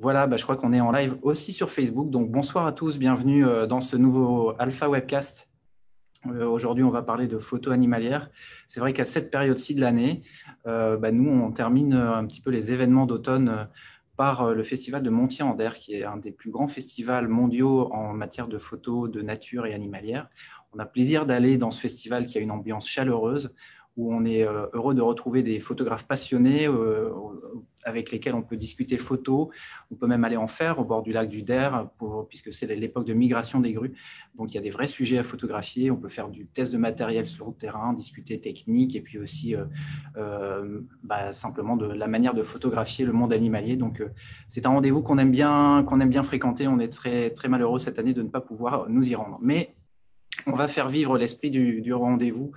Voilà, je crois qu'on est en live aussi sur Facebook. Donc, bonsoir à tous, bienvenue dans ce nouveau Alpha Webcast. Aujourd'hui, on va parler de photos animalières. C'est vrai qu'à cette période-ci de l'année, nous, on termine un petit peu les événements d'automne par le festival de Montier-en-Der, qui est un des plus grands festivals mondiaux en matière de photos de nature et animalière. On a plaisir d'aller dans ce festival qui a une ambiance chaleureuse, où on est heureux de retrouver des photographes passionnés avec lesquels on peut discuter photos. On peut même aller en faire au bord du lac du Der, puisque c'est l'époque de migration des grues. Donc, il y a des vrais sujets à photographier. On peut faire du test de matériel sur le terrain, discuter technique et puis aussi simplement de la manière de photographier le monde animalier. Donc, c'est un rendez-vous qu'on aime bien fréquenter. On est très, très malheureux cette année de ne pas pouvoir nous y rendre. Mais on va faire vivre l'esprit du rendez-vous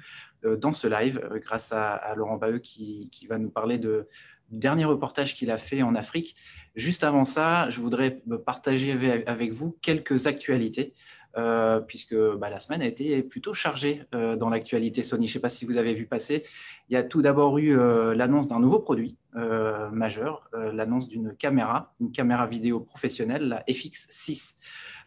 dans ce live grâce à Laurent Baheux qui va nous parler du dernier reportage qu'il a fait en Afrique. Juste avant ça, je voudrais partager avec vous quelques actualités puisque la semaine a été plutôt chargée dans l'actualité Sony. Je ne sais pas si vous avez vu passer. Il y a tout d'abord eu l'annonce d'un nouveau produit majeur, l'annonce d'une caméra, une caméra vidéo professionnelle, la FX6.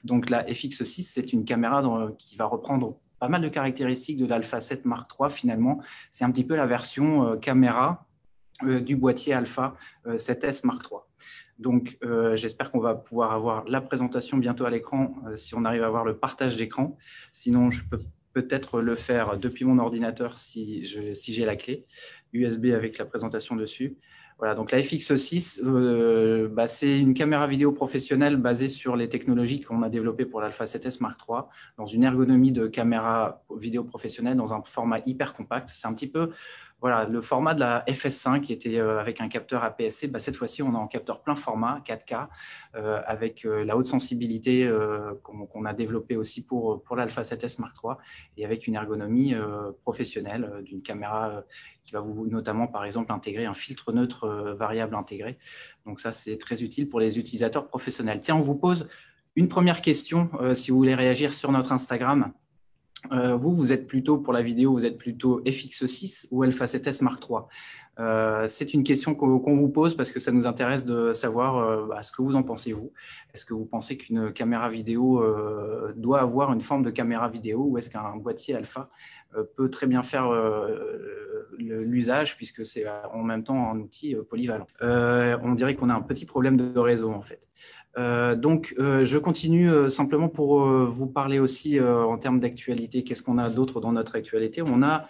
Donc la FX6, c'est une caméra qui va reprendre pas mal de caractéristiques de l'Alpha 7 Mark III finalement. C'est un petit peu la version caméra du boîtier Alpha 7S Mark III. Donc j'espère qu'on va pouvoir avoir la présentation bientôt à l'écran si on arrive à avoir le partage d'écran. Sinon, je peux peut-être le faire depuis mon ordinateur si j'ai la clé USB avec la présentation dessus. Voilà, donc la FX6, c'est une caméra vidéo professionnelle basée sur les technologies qu'on a développées pour l'Alpha 7S Mark III, dans une ergonomie de caméra vidéo professionnelle, dans un format hyper compact. C'est un petit peu le format de la FS5 qui était avec un capteur APS-C. Cette fois-ci, on est en capteur plein format, 4K, avec la haute sensibilité qu'on a développée aussi pour l'Alpha 7S Mark III, et avec une ergonomie professionnelle d'une caméra qui va vous notamment, par exemple, intégrer un filtre neutre variable intégré. Donc ça, c'est très utile pour les utilisateurs professionnels. Tiens, on vous pose une première question, si vous voulez réagir sur notre Instagram. Vous êtes plutôt, pour la vidéo, vous êtes plutôt FX6 ou Alpha 7S Mark III? C'est une question qu'on vous pose parce que ça nous intéresse de savoir ce que vous en pensez, vous. Est-ce que vous pensez qu'une caméra vidéo doit avoir une forme de caméra vidéo, ou est-ce qu'un boîtier Alpha peut très bien faire l'usage, puisque c'est en même temps un outil polyvalent? On dirait qu'on a un petit problème de réseau, en fait. Je continue simplement pour vous parler aussi en termes d'actualité. Qu'est-ce qu'on a d'autre dans notre actualité? On a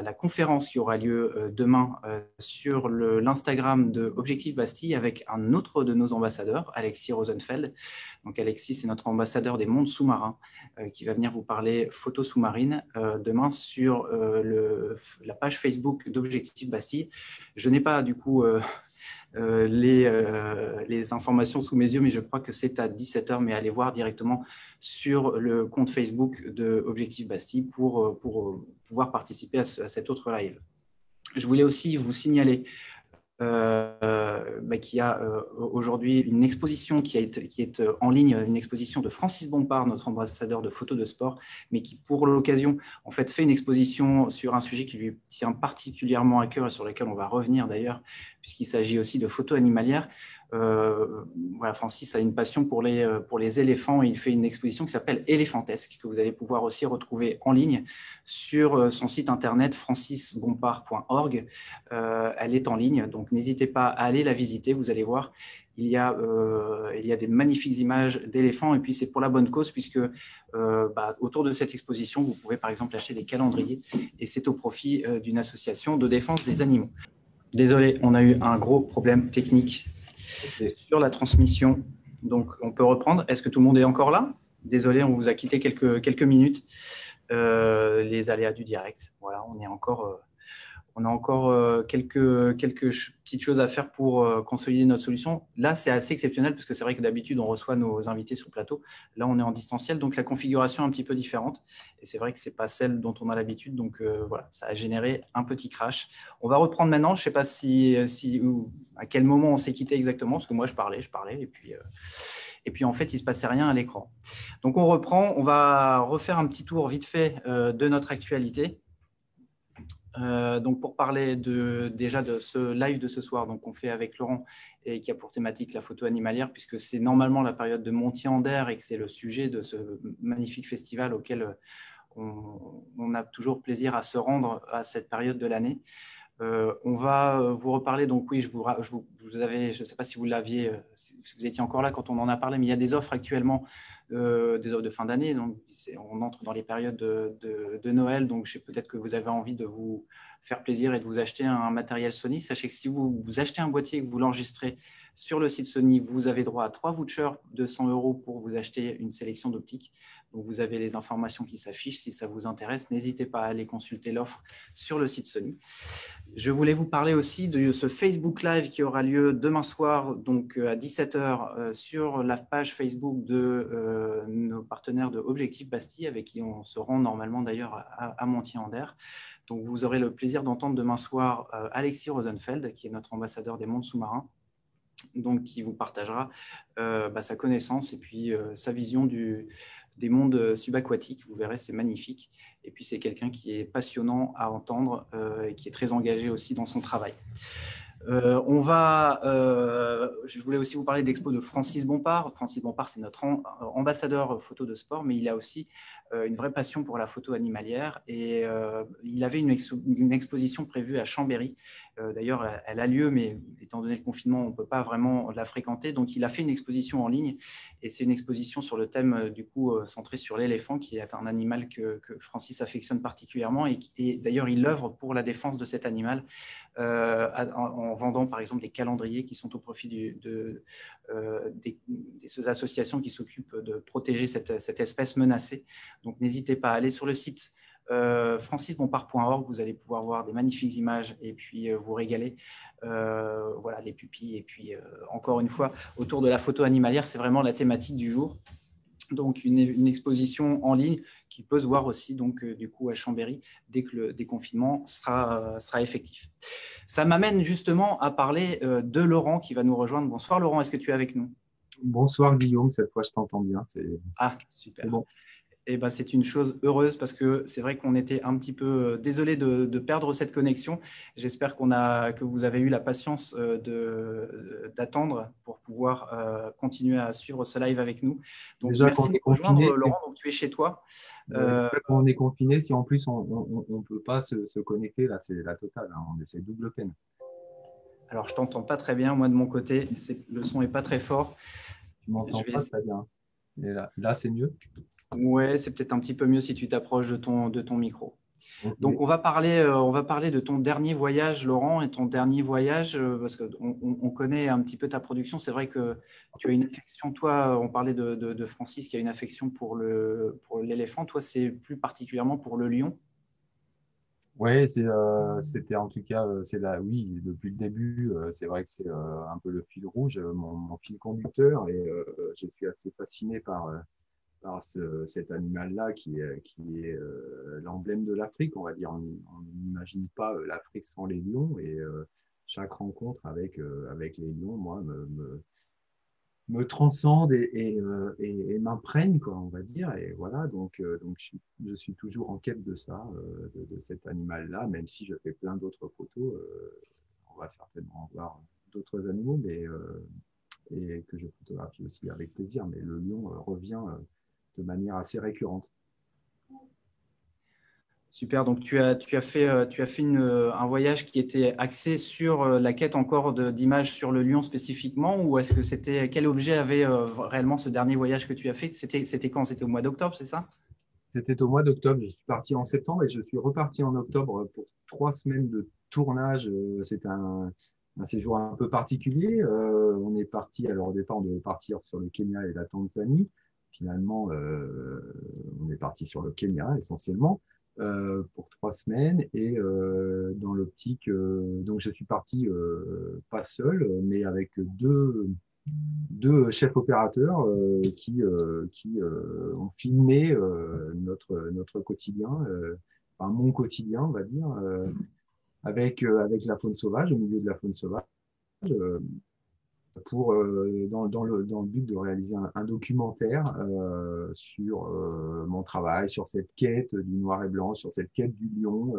la conférence qui aura lieu demain sur l'Instagram de Objectif Bastille avec un autre de nos ambassadeurs, Alexis Rosenfeld. Donc Alexis, c'est notre ambassadeur des mondes sous-marins qui va venir vous parler photos sous-marines demain sur la page Facebook d'Objectif Bastille. Je n'ai pas du coup les informations sous mes yeux, mais je crois que c'est à 17h, mais allez voir directement sur le compte Facebook de Objectif Bastille pour pouvoir participer à cet autre live. Je voulais aussi vous signaler qu'il y a aujourd'hui une exposition qui est en ligne, une exposition de Francis Bompard, notre ambassadeur de photos de sport, mais qui, pour l'occasion, en fait, fait une exposition sur un sujet qui lui tient particulièrement à cœur et sur lequel on va revenir d'ailleurs, puisqu'il s'agit aussi de photos animalières. Francis a une passion pour les éléphants et il fait une exposition qui s'appelle Éléphantesque, que vous allez pouvoir aussi retrouver en ligne sur son site internet francisbompard.org. Elle est en ligne, donc n'hésitez pas à aller la visiter. Vous allez voir, il y a des magnifiques images d'éléphants, et puis c'est pour la bonne cause, puisque autour de cette exposition, vous pouvez par exemple acheter des calendriers, et c'est au profit d'une association de défense des animaux. Désolé, on a eu un gros problème technique sur la transmission. Donc, on peut reprendre. Est-ce que tout le monde est encore là? Désolé, on vous a quitté quelques minutes. Les aléas du direct. Voilà, on a encore quelques petites choses à faire pour consolider notre solution. Là, c'est assez exceptionnel parce que c'est vrai que d'habitude, on reçoit nos invités sur le plateau. Là, on est en distanciel, donc la configuration est un petit peu différente. Et c'est vrai que ce n'est pas celle dont on a l'habitude. Donc, voilà, ça a généré un petit crash. On va reprendre maintenant. Je ne sais pas à quel moment on s'est quitté exactement, parce que moi, je parlais, et puis en fait, il ne se passait rien à l'écran. Donc, on reprend. On va refaire un petit tour vite fait de notre actualité. Donc pour parler déjà de ce live de ce soir, donc qu'on fait avec Laurent et qui a pour thématique la photo animalière, puisque c'est normalement la période de Montier-en-Der et que c'est le sujet de ce magnifique festival auquel on a toujours plaisir à se rendre à cette période de l'année. On va vous reparler, donc oui, je ne sais pas si vous l'aviez, si vous étiez encore là quand on en a parlé, mais il y a des offres actuellement, des offres de fin d'année, donc on entre dans les périodes de Noël, donc peut-être que vous avez envie de vous faire plaisir et de vous acheter un matériel Sony. Sachez que si vous achetez un boîtier et que vous l'enregistrez sur le site Sony, vous avez droit à 3 vouchers de 100 € pour vous acheter une sélection d'optiques. Donc vous avez les informations qui s'affichent. Si ça vous intéresse, n'hésitez pas à aller consulter l'offre sur le site Sony. Je voulais vous parler aussi de ce Facebook Live qui aura lieu demain soir, donc à 17h, sur la page Facebook de nos partenaires de Objectif Bastille, avec qui on se rend normalement d'ailleurs à Montier-en-Der. Donc vous aurez le plaisir d'entendre demain soir Alexis Rosenfeld, qui est notre ambassadeur des mondes sous-marins, donc qui vous partagera sa connaissance et puis sa vision des mondes subaquatiques. Vous verrez, c'est magnifique. Et puis, c'est quelqu'un qui est passionnant à entendre et qui est très engagé aussi dans son travail. Je voulais aussi vous parler d'expo de Francis Bompard. Francis Bompard, c'est notre ambassadeur photo de sport, mais il a aussi une vraie passion pour la photo animalière. Et il avait une exposition prévue à Chambéry. D'ailleurs, elle a lieu, mais étant donné le confinement, on ne peut pas vraiment la fréquenter. Donc, il a fait une exposition en ligne. Et c'est une exposition sur le thème, du coup, centré sur l'éléphant, qui est un animal que Francis affectionne particulièrement. Et d'ailleurs, il œuvre pour la défense de cet animal. En vendant par exemple des calendriers qui sont au profit des associations qui s'occupent de protéger cette espèce menacée. Donc n'hésitez pas à aller sur le site francisbompard.org, vous allez pouvoir voir des magnifiques images et puis vous régaler. Voilà, les pupilles. Et puis encore une fois, autour de la photo animalière, c'est vraiment la thématique du jour. Donc une exposition en ligne qui peut se voir aussi donc, du coup à Chambéry dès que le déconfinement sera effectif. Ça m'amène justement à parler de Laurent qui va nous rejoindre. Bonsoir Laurent, est-ce que tu es avec nous? Bonsoir Guillaume, cette fois je t'entends bien, Ah, c'est super. bon. Eh ben, c'est une chose heureuse parce que c'est vrai qu'on était un petit peu désolé de perdre cette connexion. J'espère que vous avez eu la patience d'attendre pour pouvoir continuer à suivre ce live avec nous. Donc, Déjà merci qu'on de est nous rejoindre, confiné, Laurent. Donc, tu es chez toi. Euh, déjà qu'on est confiné, si en plus on peut pas se connecter, là c'est la totale, hein, on essaie double peine. alors, je t'entends pas très bien, moi de mon côté. Le son est pas très fort. Tu Je m'entends vais pas essayer. très bien. Et là c'est mieux. Ouais, c'est peut-être un petit peu mieux si tu t'approches de ton micro. Ok. Donc, on va parler de ton dernier voyage, Laurent, et ton dernier voyage, parce qu'on connaît un petit peu ta production. C'est vrai que tu as une affection, toi, on parlait de Francis qui a une affection pour l'éléphant. Toi, c'est plus particulièrement pour le lion. Ouais, c'était en tout cas, c'est là, oui, depuis le début, c'est vrai que c'est un peu le fil rouge, mon fil conducteur, et je suis assez fasciné par cet animal-là qui est l'emblème de l'Afrique, on va dire. On n'imagine pas l'Afrique sans les lions et chaque rencontre avec les lions, moi, me transcende et m'imprègne, quoi, on va dire. Et voilà, donc je suis toujours en quête de ça, de cet animal-là, même si je fais plein d'autres photos. On va certainement voir d'autres animaux, et que je photographie aussi avec plaisir. Mais le lion revient de manière assez récurrente. Super. Donc, tu as fait un voyage qui était axé sur la quête encore d'images sur le lion spécifiquement, ou est-ce que quel objet avait réellement ce dernier voyage que tu as fait? C'était quand? C'était au mois d'octobre, c'est ça? C'était au mois d'octobre. Je suis parti en septembre et je suis reparti en octobre pour 3 semaines de tournage. C'était un séjour un peu particulier. On est parti, alors au départ, on devait partir sur le Kenya et la Tanzanie. Finalement, on est parti sur le Kenya essentiellement pour 3 semaines. Et dans l'optique, donc je suis parti pas seul, mais avec deux chefs opérateurs qui ont filmé notre quotidien, enfin mon quotidien, on va dire, avec la faune sauvage, au milieu de la faune sauvage, euh, dans le but de réaliser un documentaire sur mon travail, sur cette quête du noir et blanc, sur cette quête du lion,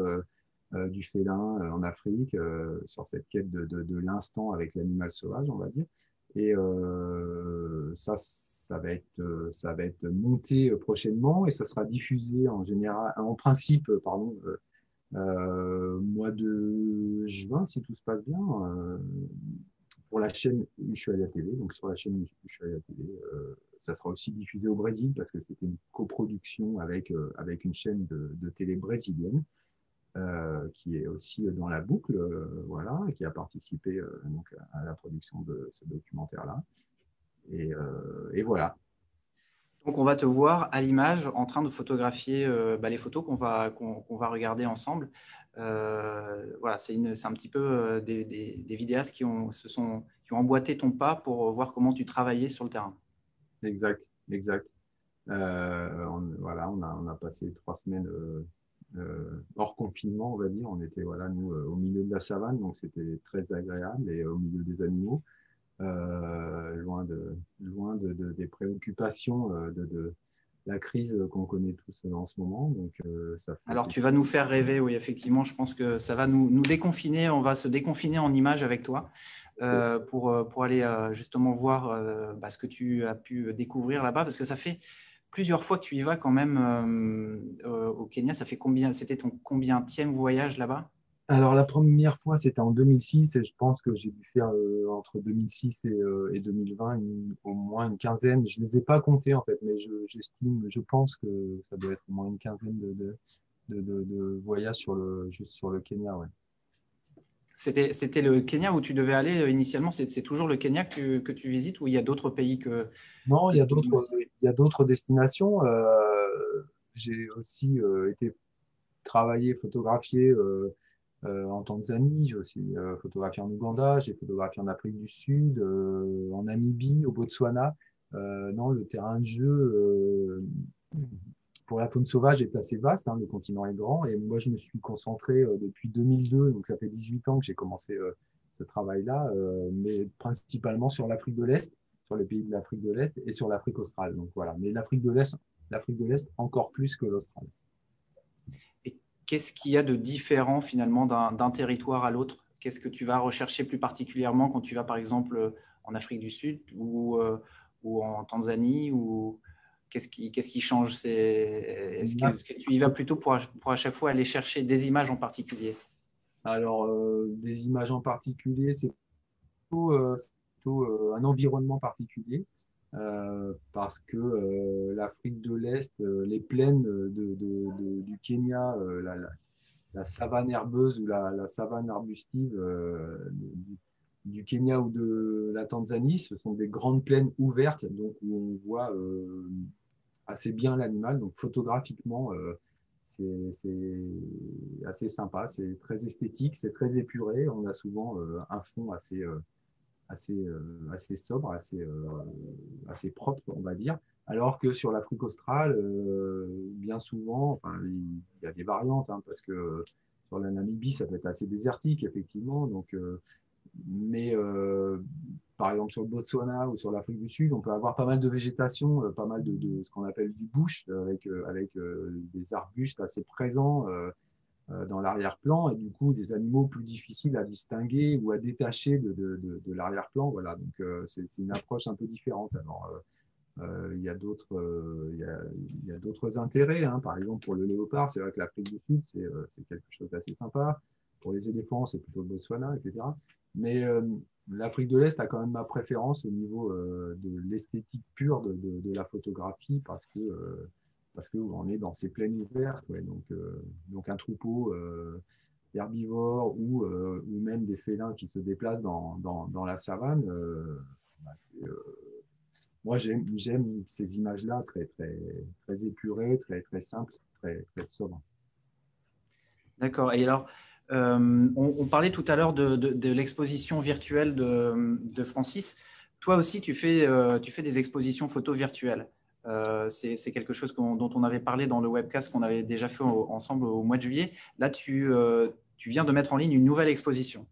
du du félin en Afrique, sur cette quête de l'instant avec l'animal sauvage, on va dire. Et ça va être monté prochainement et ça sera diffusé en principe, pardon, mois de juin, si tout se passe bien, pour la chaîne Ushuaïa TV. Donc sur la chaîne Ushuaïa TV, ça sera aussi diffusé au Brésil parce que c'était une coproduction avec une chaîne de télé brésilienne qui est aussi dans la boucle, voilà, et qui a participé donc à la production de ce documentaire-là. Et voilà. Donc, on va te voir à l'image en train de photographier les photos qu'on va regarder ensemble. Voilà, c'est un petit peu des vidéastes qui ont emboîté ton pas pour voir comment tu travaillais sur le terrain. Exact, exact. Voilà, on a passé 3 semaines hors confinement, on va dire. On était, voilà, nous, au milieu de la savane, donc c'était très agréable et au milieu des animaux. Loin des préoccupations de la crise qu'on connaît tous en ce moment. Donc, ça fait Alors, tu vas nous faire rêver, oui, effectivement. Je pense que ça va nous déconfiner. On va se déconfiner en images avec toi pour aller justement voir ce que tu as pu découvrir là-bas. Parce que ça fait plusieurs fois que tu y vas quand même au Kenya. Ça fait combien? C'était ton combienième voyage là-bas? Alors, la première fois, c'était en 2006 et je pense que j'ai dû faire entre 2006 et 2020 au moins une quinzaine. Je ne les ai pas comptés en fait, mais je pense que ça doit être au moins une quinzaine de voyages juste sur le Kenya. Ouais. C'était le Kenya où tu devais aller initialement. C'est toujours le Kenya que tu visites ou il y a d'autres pays Non, que tu visites aussi? il y a d'autres destinations. J'ai aussi été travailler, photographier en Tanzanie, j'ai aussi photographié en Ouganda, j'ai photographié en Afrique du Sud, en Namibie, au Botswana. Non, le terrain de jeu pour la faune sauvage est assez vaste, hein, le continent est grand, et moi je me suis concentré depuis 2002, donc ça fait 18 ans que j'ai commencé ce travail-là, mais principalement sur l'Afrique de l'Est, sur les pays de l'Afrique de l'Est et sur l'Afrique australe. Donc voilà, mais l'Afrique de l'Est encore plus que l'Australie. Et qu'est-ce qu'il y a de différent finalement d'un territoire à l'autre? Qu'est-ce que tu vas rechercher plus particulièrement quand tu vas par exemple en Afrique du Sud ou en Tanzanie ou qu'est-ce qui change? Est-ce que tu y vas plutôt pour à chaque fois aller chercher des images en particulier? Alors, des images en particulier, c'est plutôt un environnement particulier, parce que l'Afrique de l'Est, les plaines du Kenya, la savane herbeuse ou la savane arbustive du Kenya ou de la Tanzanie, ce sont des grandes plaines ouvertes, donc où on voit assez bien l'animal. Donc photographiquement, c'est assez sympa, c'est très esthétique, c'est très épuré. On a souvent un fond assez sobre, assez propre, on va dire. Alors que sur l'Afrique australe, bien souvent, enfin, il y a des variantes, hein, parce que sur la Namibie, ça peut être assez désertique, effectivement. Donc, mais par exemple, sur le Botswana ou sur l'Afrique du Sud, on peut avoir pas mal de végétation, pas mal de ce qu'on appelle du bush, avec des arbustes assez présents dans l'arrière-plan, et du coup des animaux plus difficiles à distinguer ou à détacher de l'arrière-plan. Voilà, donc c'est une approche un peu différente. Alors, il y a il y a d'autres intérêts, hein. Par exemple, pour le léopard, c'est vrai que l'Afrique du Sud, c'est quelque chose d'assez sympa. Pour les éléphants, c'est plutôt le Botswana, etc. Mais l'Afrique de l'Est a quand même ma préférence au niveau de l'esthétique pure de la photographie parce qu'on est dans ces plaines ouvertes. Ouais, donc un troupeau herbivore ou même des félins qui se déplacent dans la savane, bah, moi, j'aime ces images-là très épurées, très simples, très sobres. D'accord. Et alors, on parlait tout à l'heure de l'exposition virtuelle de Francis. Toi aussi, tu fais des expositions photos virtuelles. C'est quelque chose dont on avait parlé dans le webcast qu'on avait déjà fait ensemble au mois de juillet. Là, tu viens de mettre en ligne une nouvelle exposition.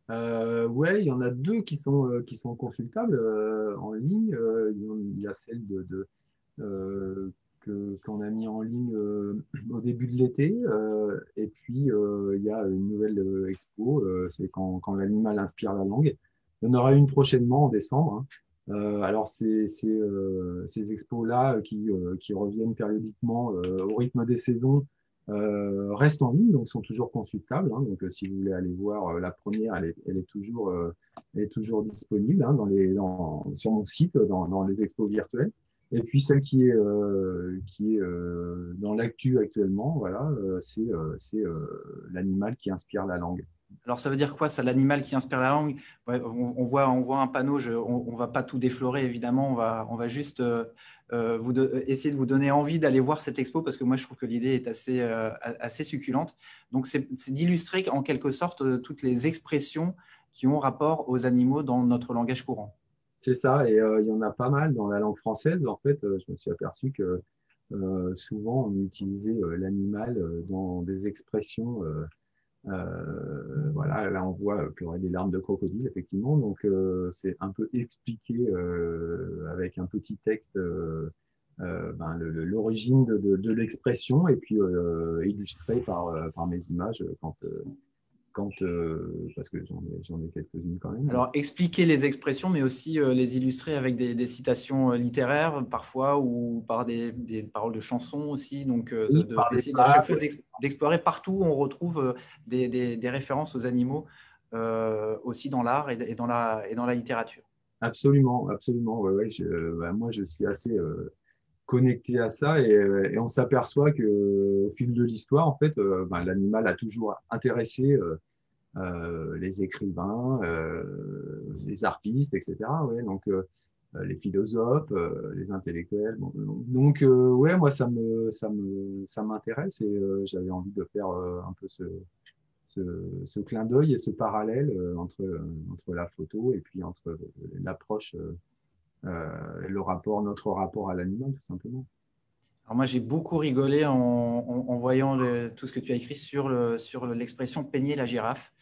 Ouais, il y en a deux qui sont consultables en ligne. Il y a celle qu'on a mis en ligne au début de l'été. Et puis, il y a une nouvelle expo, c'est quand l'animal inspire la langue. Il y en aura une prochainement en décembre, hein. Alors, ces expos-là qui reviennent périodiquement au rythme des saisons restent en ligne, donc sont toujours consultables, hein. Donc, si vous voulez aller voir la première, elle est toujours disponible, hein, sur mon site, dans les expos virtuelles. Et puis celle qui est dans l'actu actuellement, voilà, c'est l'animal qui inspire la langue. Alors, ça veut dire quoi, ça, l'animal qui inspire la langue? Ouais, on voit un panneau, on ne va pas tout déflorer, évidemment, on va juste essayer de vous donner envie d'aller voir cette expo, parce que moi, je trouve que l'idée est assez succulente. Donc, c'est d'illustrer en quelque sorte toutes les expressions qui ont rapport aux animaux dans notre langage courant. C'est ça, et il y en a pas mal dans la langue française. En fait, je me suis aperçu que souvent on utilisait l'animal dans des expressions. Voilà, là on voit pleurer des larmes de crocodile, effectivement. Donc c'est un peu expliqué avec un petit texte ben, l'origine de l'expression et puis illustré par mes images parce que j'en ai quelques-unes quand même. Alors, expliquer les expressions, mais aussi les illustrer avec des citations littéraires, parfois, ou par des paroles de chansons aussi. Donc, Oui, par des d'essayer à chaque fois fables. d'explorer partout où on retrouve des références aux animaux, aussi dans l'art et dans la littérature. Absolument, absolument. Ouais, ouais, moi, je suis assez connecté à ça et on s'aperçoit que au fil de l'histoire, en fait, ben, l'animal a toujours intéressé les écrivains, les artistes, etc. Ouais, donc, les philosophes, les intellectuels. Bon, donc, ouais, moi, ça m'intéresse et j'avais envie de faire un peu ce clin d'œil et ce parallèle entre la photo et puis entre l'approche, notre rapport à l'animal, tout simplement. Alors moi, j'ai beaucoup rigolé en voyant tout ce que tu as écrit sur l'expression peigner la girafe.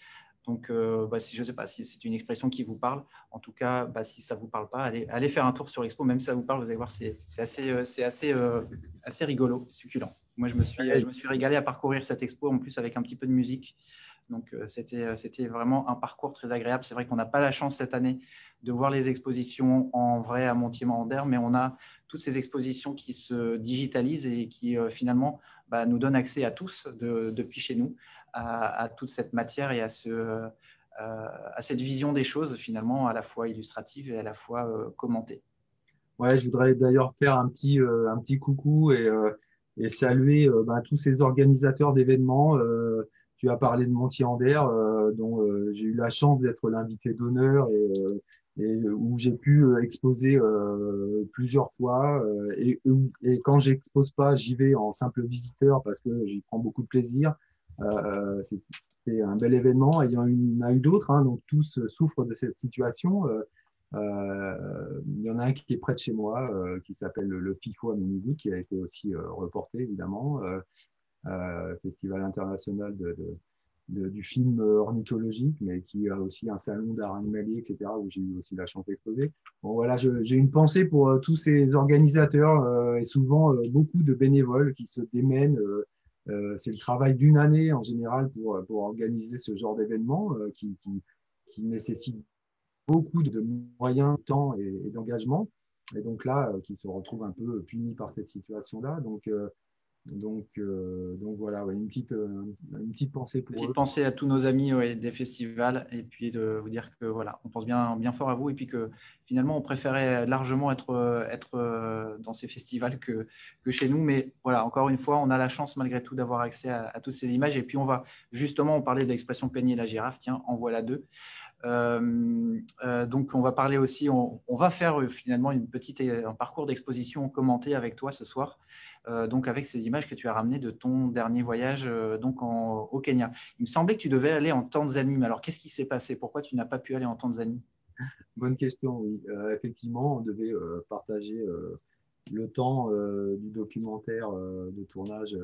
Donc, je ne sais pas si c'est une expression qui vous parle. En tout cas, si ça ne vous parle pas, allez faire un tour sur l'expo. Même si ça vous parle, vous allez voir, c'est assez rigolo, succulent. Moi, je me suis régalé à parcourir cette expo, en plus avec un petit peu de musique. Donc, c'était vraiment un parcours très agréable. C'est vrai qu'on n'a pas la chance cette année de voir les expositions en vrai à Montier-Mander, mais on a toutes ces expositions qui se digitalisent et qui finalement nous donnent accès à tous depuis chez nous à toute cette matière et à cette vision des choses finalement à la fois illustrative et à la fois commentée. Ouais, je voudrais d'ailleurs faire un petit coucou et saluer ben, tous ces organisateurs d'événements. Tu as parlé de Montier-Ander, dont j'ai eu la chance d'être l'invité d'honneur et où j'ai pu exposer plusieurs fois. Et quand j'expose pas, j'y vais en simple visiteur parce que j'y prends beaucoup de plaisir. C'est un bel événement. Et il y en a eu d'autres, hein, donc tous souffrent de cette situation. Il y en a un qui est près de chez moi, qui s'appelle le FIFO à Minigout, qui a été aussi reporté, évidemment. Festival international du film ornithologique, mais qui a aussi un salon d'art animalier, etc., où j'ai eu aussi la chance d'exposer. Bon, voilà, j'ai une pensée pour tous ces organisateurs et souvent beaucoup de bénévoles qui se démènent. C'est le travail d'une année en général pour organiser ce genre d'événement qui nécessite beaucoup de moyens, de temps et d'engagement. Et donc là, qui se retrouvent un peu punis par cette situation-là. Donc voilà, ouais, une petite pensée pour Petite eux. pensée à tous nos amis des festivals et puis de vous dire que voilà, on pense bien, bien fort à vous et puis que finalement on préférait largement être dans ces festivals que chez nous. Mais voilà, encore une fois, on a la chance malgré tout d'avoir accès à toutes ces images. Et puis on parlait de l'expression peigner la girafe, tiens, en voilà deux. Donc, on va parler aussi, on va faire finalement un parcours d'exposition commenté avec toi ce soir, donc avec ces images que tu as ramenées de ton dernier voyage donc au Kenya. Il me semblait que tu devais aller en Tanzanie, mais alors qu'est-ce qui s'est passé? Pourquoi tu n'as pas pu aller en Tanzanie? Bonne question, oui. Effectivement, on devait partager le temps du documentaire de tournage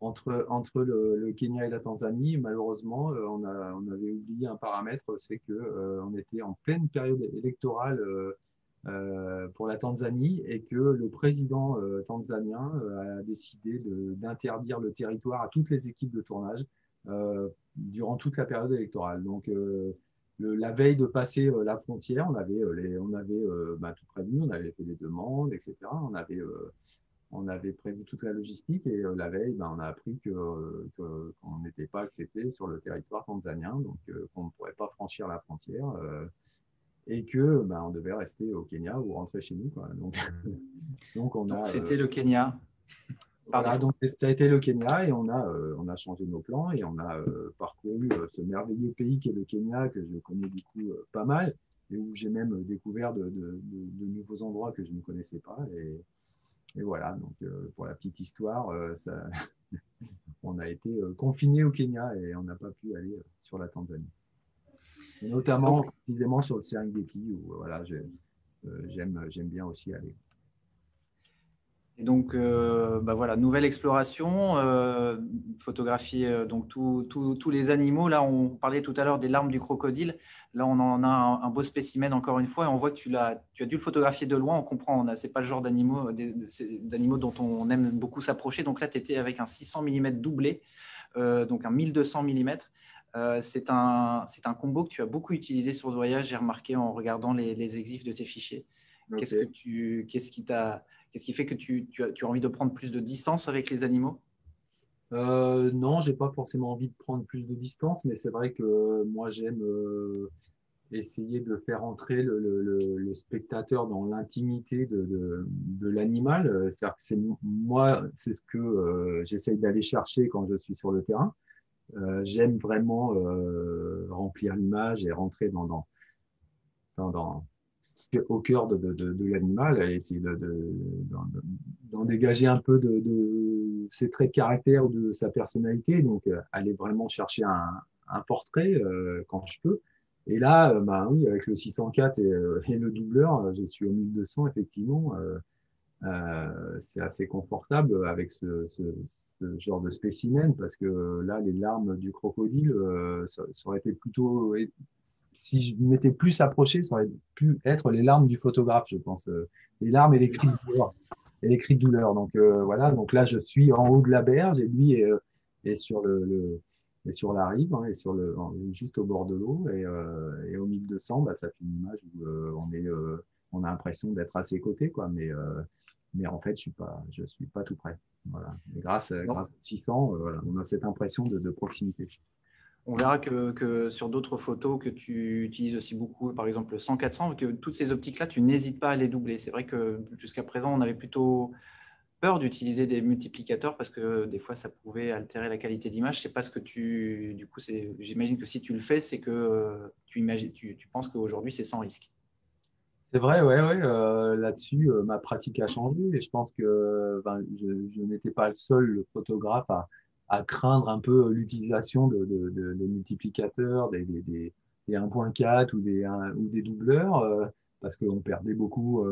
entre le Kenya et la Tanzanie. Malheureusement, on avait oublié un paramètre, c'est que on était en pleine période électorale pour la Tanzanie et que le président tanzanien a décidé d'interdire le territoire à toutes les équipes de tournage durant toute la période électorale. Donc, la veille de passer la frontière, on avait tout prévu, on avait fait des demandes, etc. On avait prévu toute la logistique et la veille, on a appris qu'on n'était pas accepté sur le territoire tanzanien, donc qu'on ne pourrait pas franchir la frontière et que on devait rester au Kenya ou rentrer chez nous, quoi. Donc c'était le Kenya. Voilà, donc ça a été le Kenya et on a changé nos plans et on a parcouru ce merveilleux pays qui est le Kenya, que je connais du coup pas mal et où j'ai même découvert de nouveaux endroits que je ne connaissais pas. Et voilà, donc pour la petite histoire, on a été confinés au Kenya et on n'a pas pu aller sur la Tanzanie. Et notamment, précisément sur le Serengeti, où voilà, j'aime bien aussi aller. Et donc, voilà, nouvelle exploration, photographier donc tous les animaux. Là, on parlait tout à l'heure des larmes du crocodile. Là, on en a un beau spécimen encore une fois, et on voit que tu as dû le photographier de loin. On comprend, ce n'est pas le genre d'animaux dont on aime beaucoup s'approcher. Donc là, tu étais avec un 600 mm doublé, donc un 1200 mm. C'est un combo que tu as beaucoup utilisé sur le voyage, j'ai remarqué en regardant les exifs de tes fichiers. Okay. Qu'est-ce qui fait que tu as envie de prendre plus de distance avec les animaux? Non, j'ai pas forcément envie de prendre plus de distance, mais c'est vrai que moi j'aime essayer de faire entrer le spectateur dans l'intimité de l'animal. C'est-à-dire que c'est ce que j'essaye d'aller chercher quand je suis sur le terrain. J'aime vraiment remplir l'image et rentrer au cœur de l'animal et essayer d'en dégager un peu de ses traits de caractère ou de sa personnalité. Donc, aller vraiment chercher un portrait quand je peux. Et là, oui, avec le 604 et le doubleur, je suis au 1200, effectivement. C'est assez confortable avec ce genre de spécimen parce que là, les larmes du crocodile, ça aurait été plutôt, si je m'étais plus approché, ça aurait pu être les larmes du photographe, je pense. Les larmes et les cris de douleur. Et les cris de douleur. Donc voilà, donc là, je suis en haut de la berge et lui est sur est sur la rive, hein, juste au bord de l'eau. Et au 1200, ça fait une image où on a l'impression d'être à ses côtés, quoi. Mais en fait, je suis pas tout près. Voilà. Et grâce au 600, voilà, on a cette impression de proximité. On verra que sur d'autres photos que tu utilises aussi beaucoup, par exemple le 100-400, que toutes ces optiques-là, tu n'hésites pas à les doubler. C'est vrai que jusqu'à présent, on avait plutôt peur d'utiliser des multiplicateurs parce que des fois, ça pouvait altérer la qualité d'image. C'est pas ce que du coup, j'imagine que si tu le fais, c'est que tu penses qu'aujourd'hui, c'est sans risque. C'est vrai, ouais. Là-dessus, ma pratique a changé et je pense que je n'étais pas le seul photographe à craindre un peu l'utilisation des multiplicateurs, des 1.4 ou des doubleurs, parce qu'on perdait beaucoup,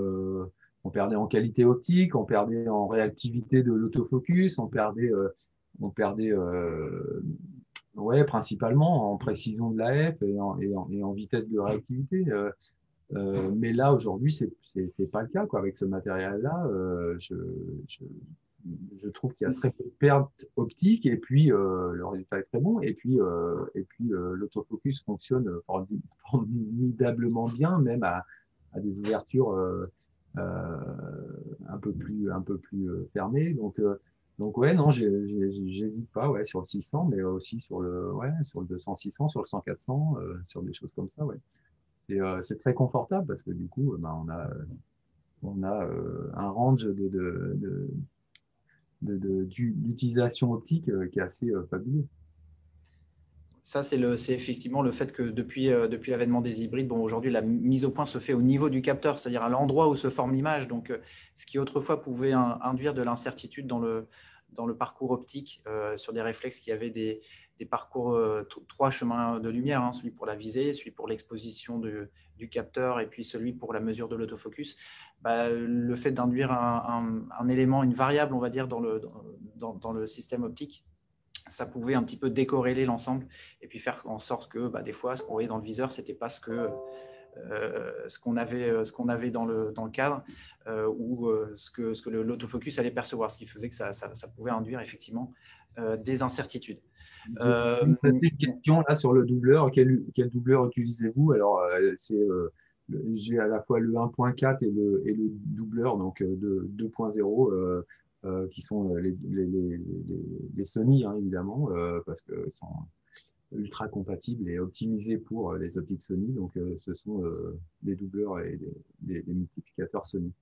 on perdait en qualité optique, on perdait en réactivité de l'autofocus, on perdait principalement en précision de la F et en vitesse de réactivité. Mais là, aujourd'hui, c'est pas le cas, quoi. Avec ce matériel-là, je trouve qu'il y a très peu de pertes optiques et puis le résultat est très bon. Et puis l'autofocus fonctionne formidablement bien, même à des ouvertures un peu plus fermées. Donc ouais, non, j'hésite pas, ouais, sur le 600, mais aussi sur le 200-600, sur le 100-400, sur des choses comme ça, ouais. C'est très confortable parce que du coup, on a un range d'utilisation optique qui est assez fabuleux. Ça, c'est effectivement le fait que depuis l'avènement des hybrides, aujourd'hui, la mise au point se fait au niveau du capteur, c'est-à-dire à l'endroit où se forme l'image. Donc, ce qui autrefois pouvait induire de l'incertitude dans le parcours optique sur des réflexes qui avaient des parcours, 3 chemins de lumière, hein, celui pour la visée, celui pour l'exposition du capteur et puis celui pour la mesure de l'autofocus. Le fait d'induire un élément, une variable, on va dire, dans le système optique, ça pouvait un petit peu décorréler l'ensemble et puis faire en sorte que des fois, ce qu'on voyait dans le viseur, ce n'était pas ce que ce qu'on avait dans le cadre ou ce que l'autofocus allait percevoir, ce qui faisait que ça pouvait induire effectivement des incertitudes. J'ai une question là sur le doubleur. Quel doubleur utilisez-vous? Alors, j'ai à la fois le 1.4 et le doubleur, donc de 2.0, qui sont les Sony, hein, évidemment, parce qu'ils sont ultra compatibles et optimisés pour les optiques Sony. Donc, ce sont des doubleurs et des multiplicateurs Sony.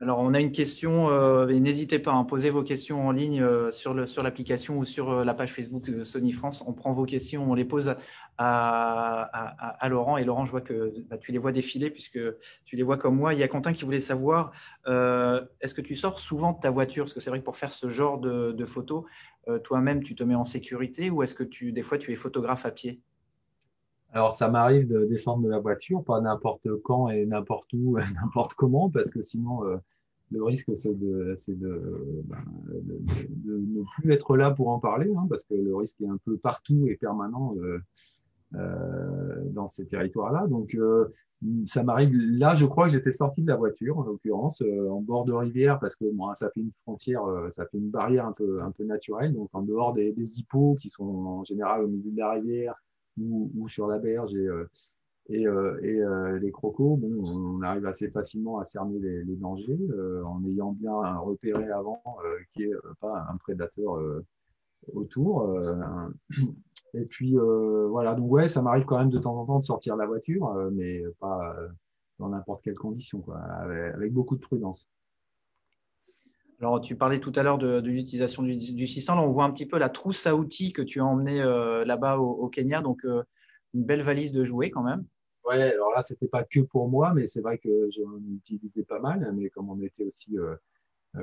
Alors, on a une question, et n'hésitez pas à poser vos questions en ligne sur l'application ou sur la page Facebook de Sony France. On prend vos questions, on les pose à Laurent. Et Laurent, je vois que tu les vois défiler puisque tu les vois comme moi. Il y a Quentin qui voulait savoir, est-ce que tu sors souvent de ta voiture? Parce que c'est vrai que pour faire ce genre de photos, toi-même, tu te mets en sécurité ou est-ce que des fois, tu es photographe à pied? Alors, ça m'arrive de descendre de la voiture, pas n'importe quand et n'importe où, n'importe comment, parce que sinon, le risque, c'est de ne plus être là pour en parler, hein, parce que le risque est un peu partout et permanent dans ces territoires-là. Donc, ça m'arrive. Là, je crois que j'étais sorti de la voiture, en l'occurrence, en bord de rivière, parce que bon, ça fait une frontière, ça fait une barrière un peu naturelle. Donc, en dehors des hippos qui sont en général au milieu de la rivière ou sur la berge et les crocos, bon, on arrive assez facilement à cerner les dangers en ayant bien repéré avant qu'il n'y ait pas un prédateur autour. Et puis voilà, donc ouais, ça m'arrive quand même de temps en temps de sortir de la voiture, mais pas dans n'importe quelle condition, quoi, avec beaucoup de prudence. Alors, tu parlais tout à l'heure de l'utilisation du 600. Là, on voit un petit peu la trousse à outils que tu as emmenée là-bas au Kenya. Donc, une belle valise de jouets quand même. Ouais, alors là, c'était pas que pour moi, mais c'est vrai que j'en utilisais pas mal. Mais comme on était aussi,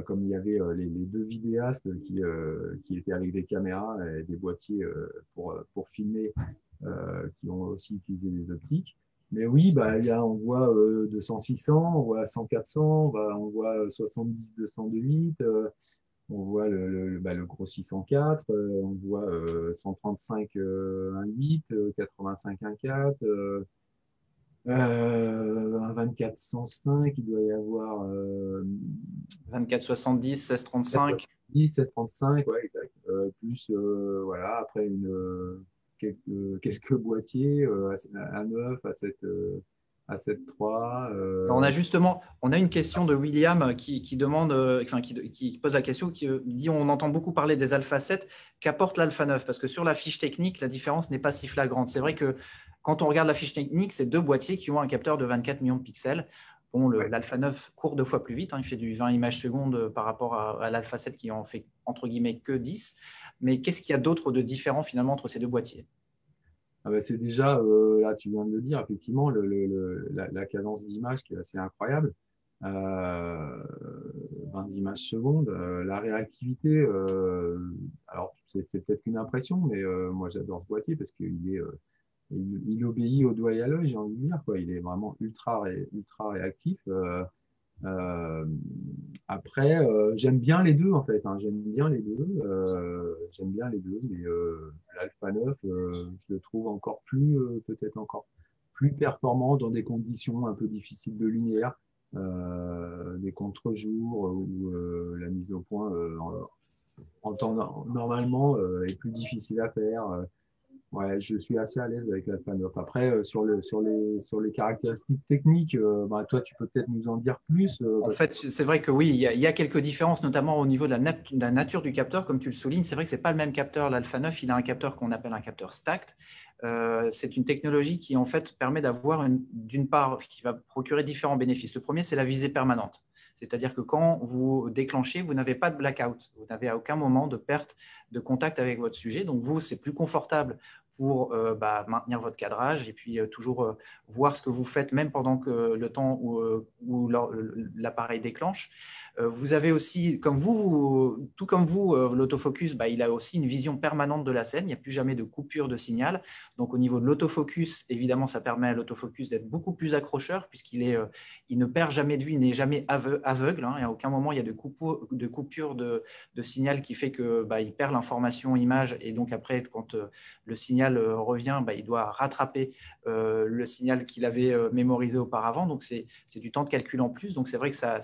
comme il y avait les deux vidéastes qui étaient avec des caméras et des boîtiers pour filmer, qui ont aussi utilisé des optiques. Mais oui, bah, on voit 200-600, on voit 100-400, on voit 70-200-8, on voit le gros 604, on voit 135 1.8, 85 1.4, un 24-105, il doit y avoir 24-70, 16-35. 10, 16-35, ouais, exact. Plus, voilà, après quelques boîtiers à 9, à 7, à 7.3. On a une question de William qui demande, enfin, qui pose la question, qui dit on entend beaucoup parler des Alpha 7, qu'apporte l'Alpha 9? Parce que sur la fiche technique, la différence n'est pas si flagrante. C'est vrai que quand on regarde la fiche technique, c'est deux boîtiers qui ont un capteur de 24 millions de pixels. Bon, l'Alpha 9 court 2 fois plus vite, hein, il fait du 20 images secondes par rapport à l'Alpha 7 qui en fait entre guillemets que 10. Mais qu'est-ce qu'il y a d'autre de différent finalement entre ces deux boîtiers? Ah bah, c'est déjà, là tu viens de le dire, effectivement, la cadence d'image qui est assez incroyable. 20 images secondes, la réactivité, alors c'est peut-être une impression, mais moi j'adore ce boîtier parce qu'il obéit au doigt et à l'œil, j'ai envie de dire, quoi. Il est vraiment ultra réactif. Après, j'aime bien les deux en fait, hein. J'aime bien les deux, mais l'Alpha 9, je le trouve encore plus, peut-être encore plus performant dans des conditions un peu difficiles de lumière, des contre-jours où la mise au point en temps normalement est plus difficile à faire. Ouais, je suis assez à l'aise avec l'Alpha 9. Après, sur les caractéristiques techniques, bah, toi, tu peux peut-être nous en dire plus. En fait, c'est vrai que oui, il y a quelques différences, notamment au niveau de la nature du capteur, comme tu le soulignes. C'est vrai que ce n'est pas le même capteur. L'Alpha 9, il a un capteur qu'on appelle un capteur stacked. C'est une technologie qui, en fait, permet d'avoir, d'une part, qui va procurer différents bénéfices. Le premier, c'est la visée permanente. C'est-à-dire que quand vous déclenchez, vous n'avez pas de blackout. Vous n'avez à aucun moment de perte de contact avec votre sujet. Donc, vous, c'est plus confortable pour maintenir votre cadrage et puis toujours voir ce que vous faites, même pendant que le temps où l'appareil déclenche. Vous avez aussi, tout comme vous, l'autofocus, il a aussi une vision permanente de la scène. Il n'y a plus jamais de coupure de signal. Donc, au niveau de l'autofocus, évidemment, ça permet à l'autofocus d'être beaucoup plus accrocheur puisqu'il il ne perd jamais de vue, il n'est jamais aveugle. Hein, et à aucun moment, il y a de coupure de signal qui fait qu'il perd l'information image et donc après, quand le signal revient, il doit rattraper le signal qu'il avait mémorisé auparavant. Donc, c'est du temps de calcul en plus. Donc, c'est vrai que ça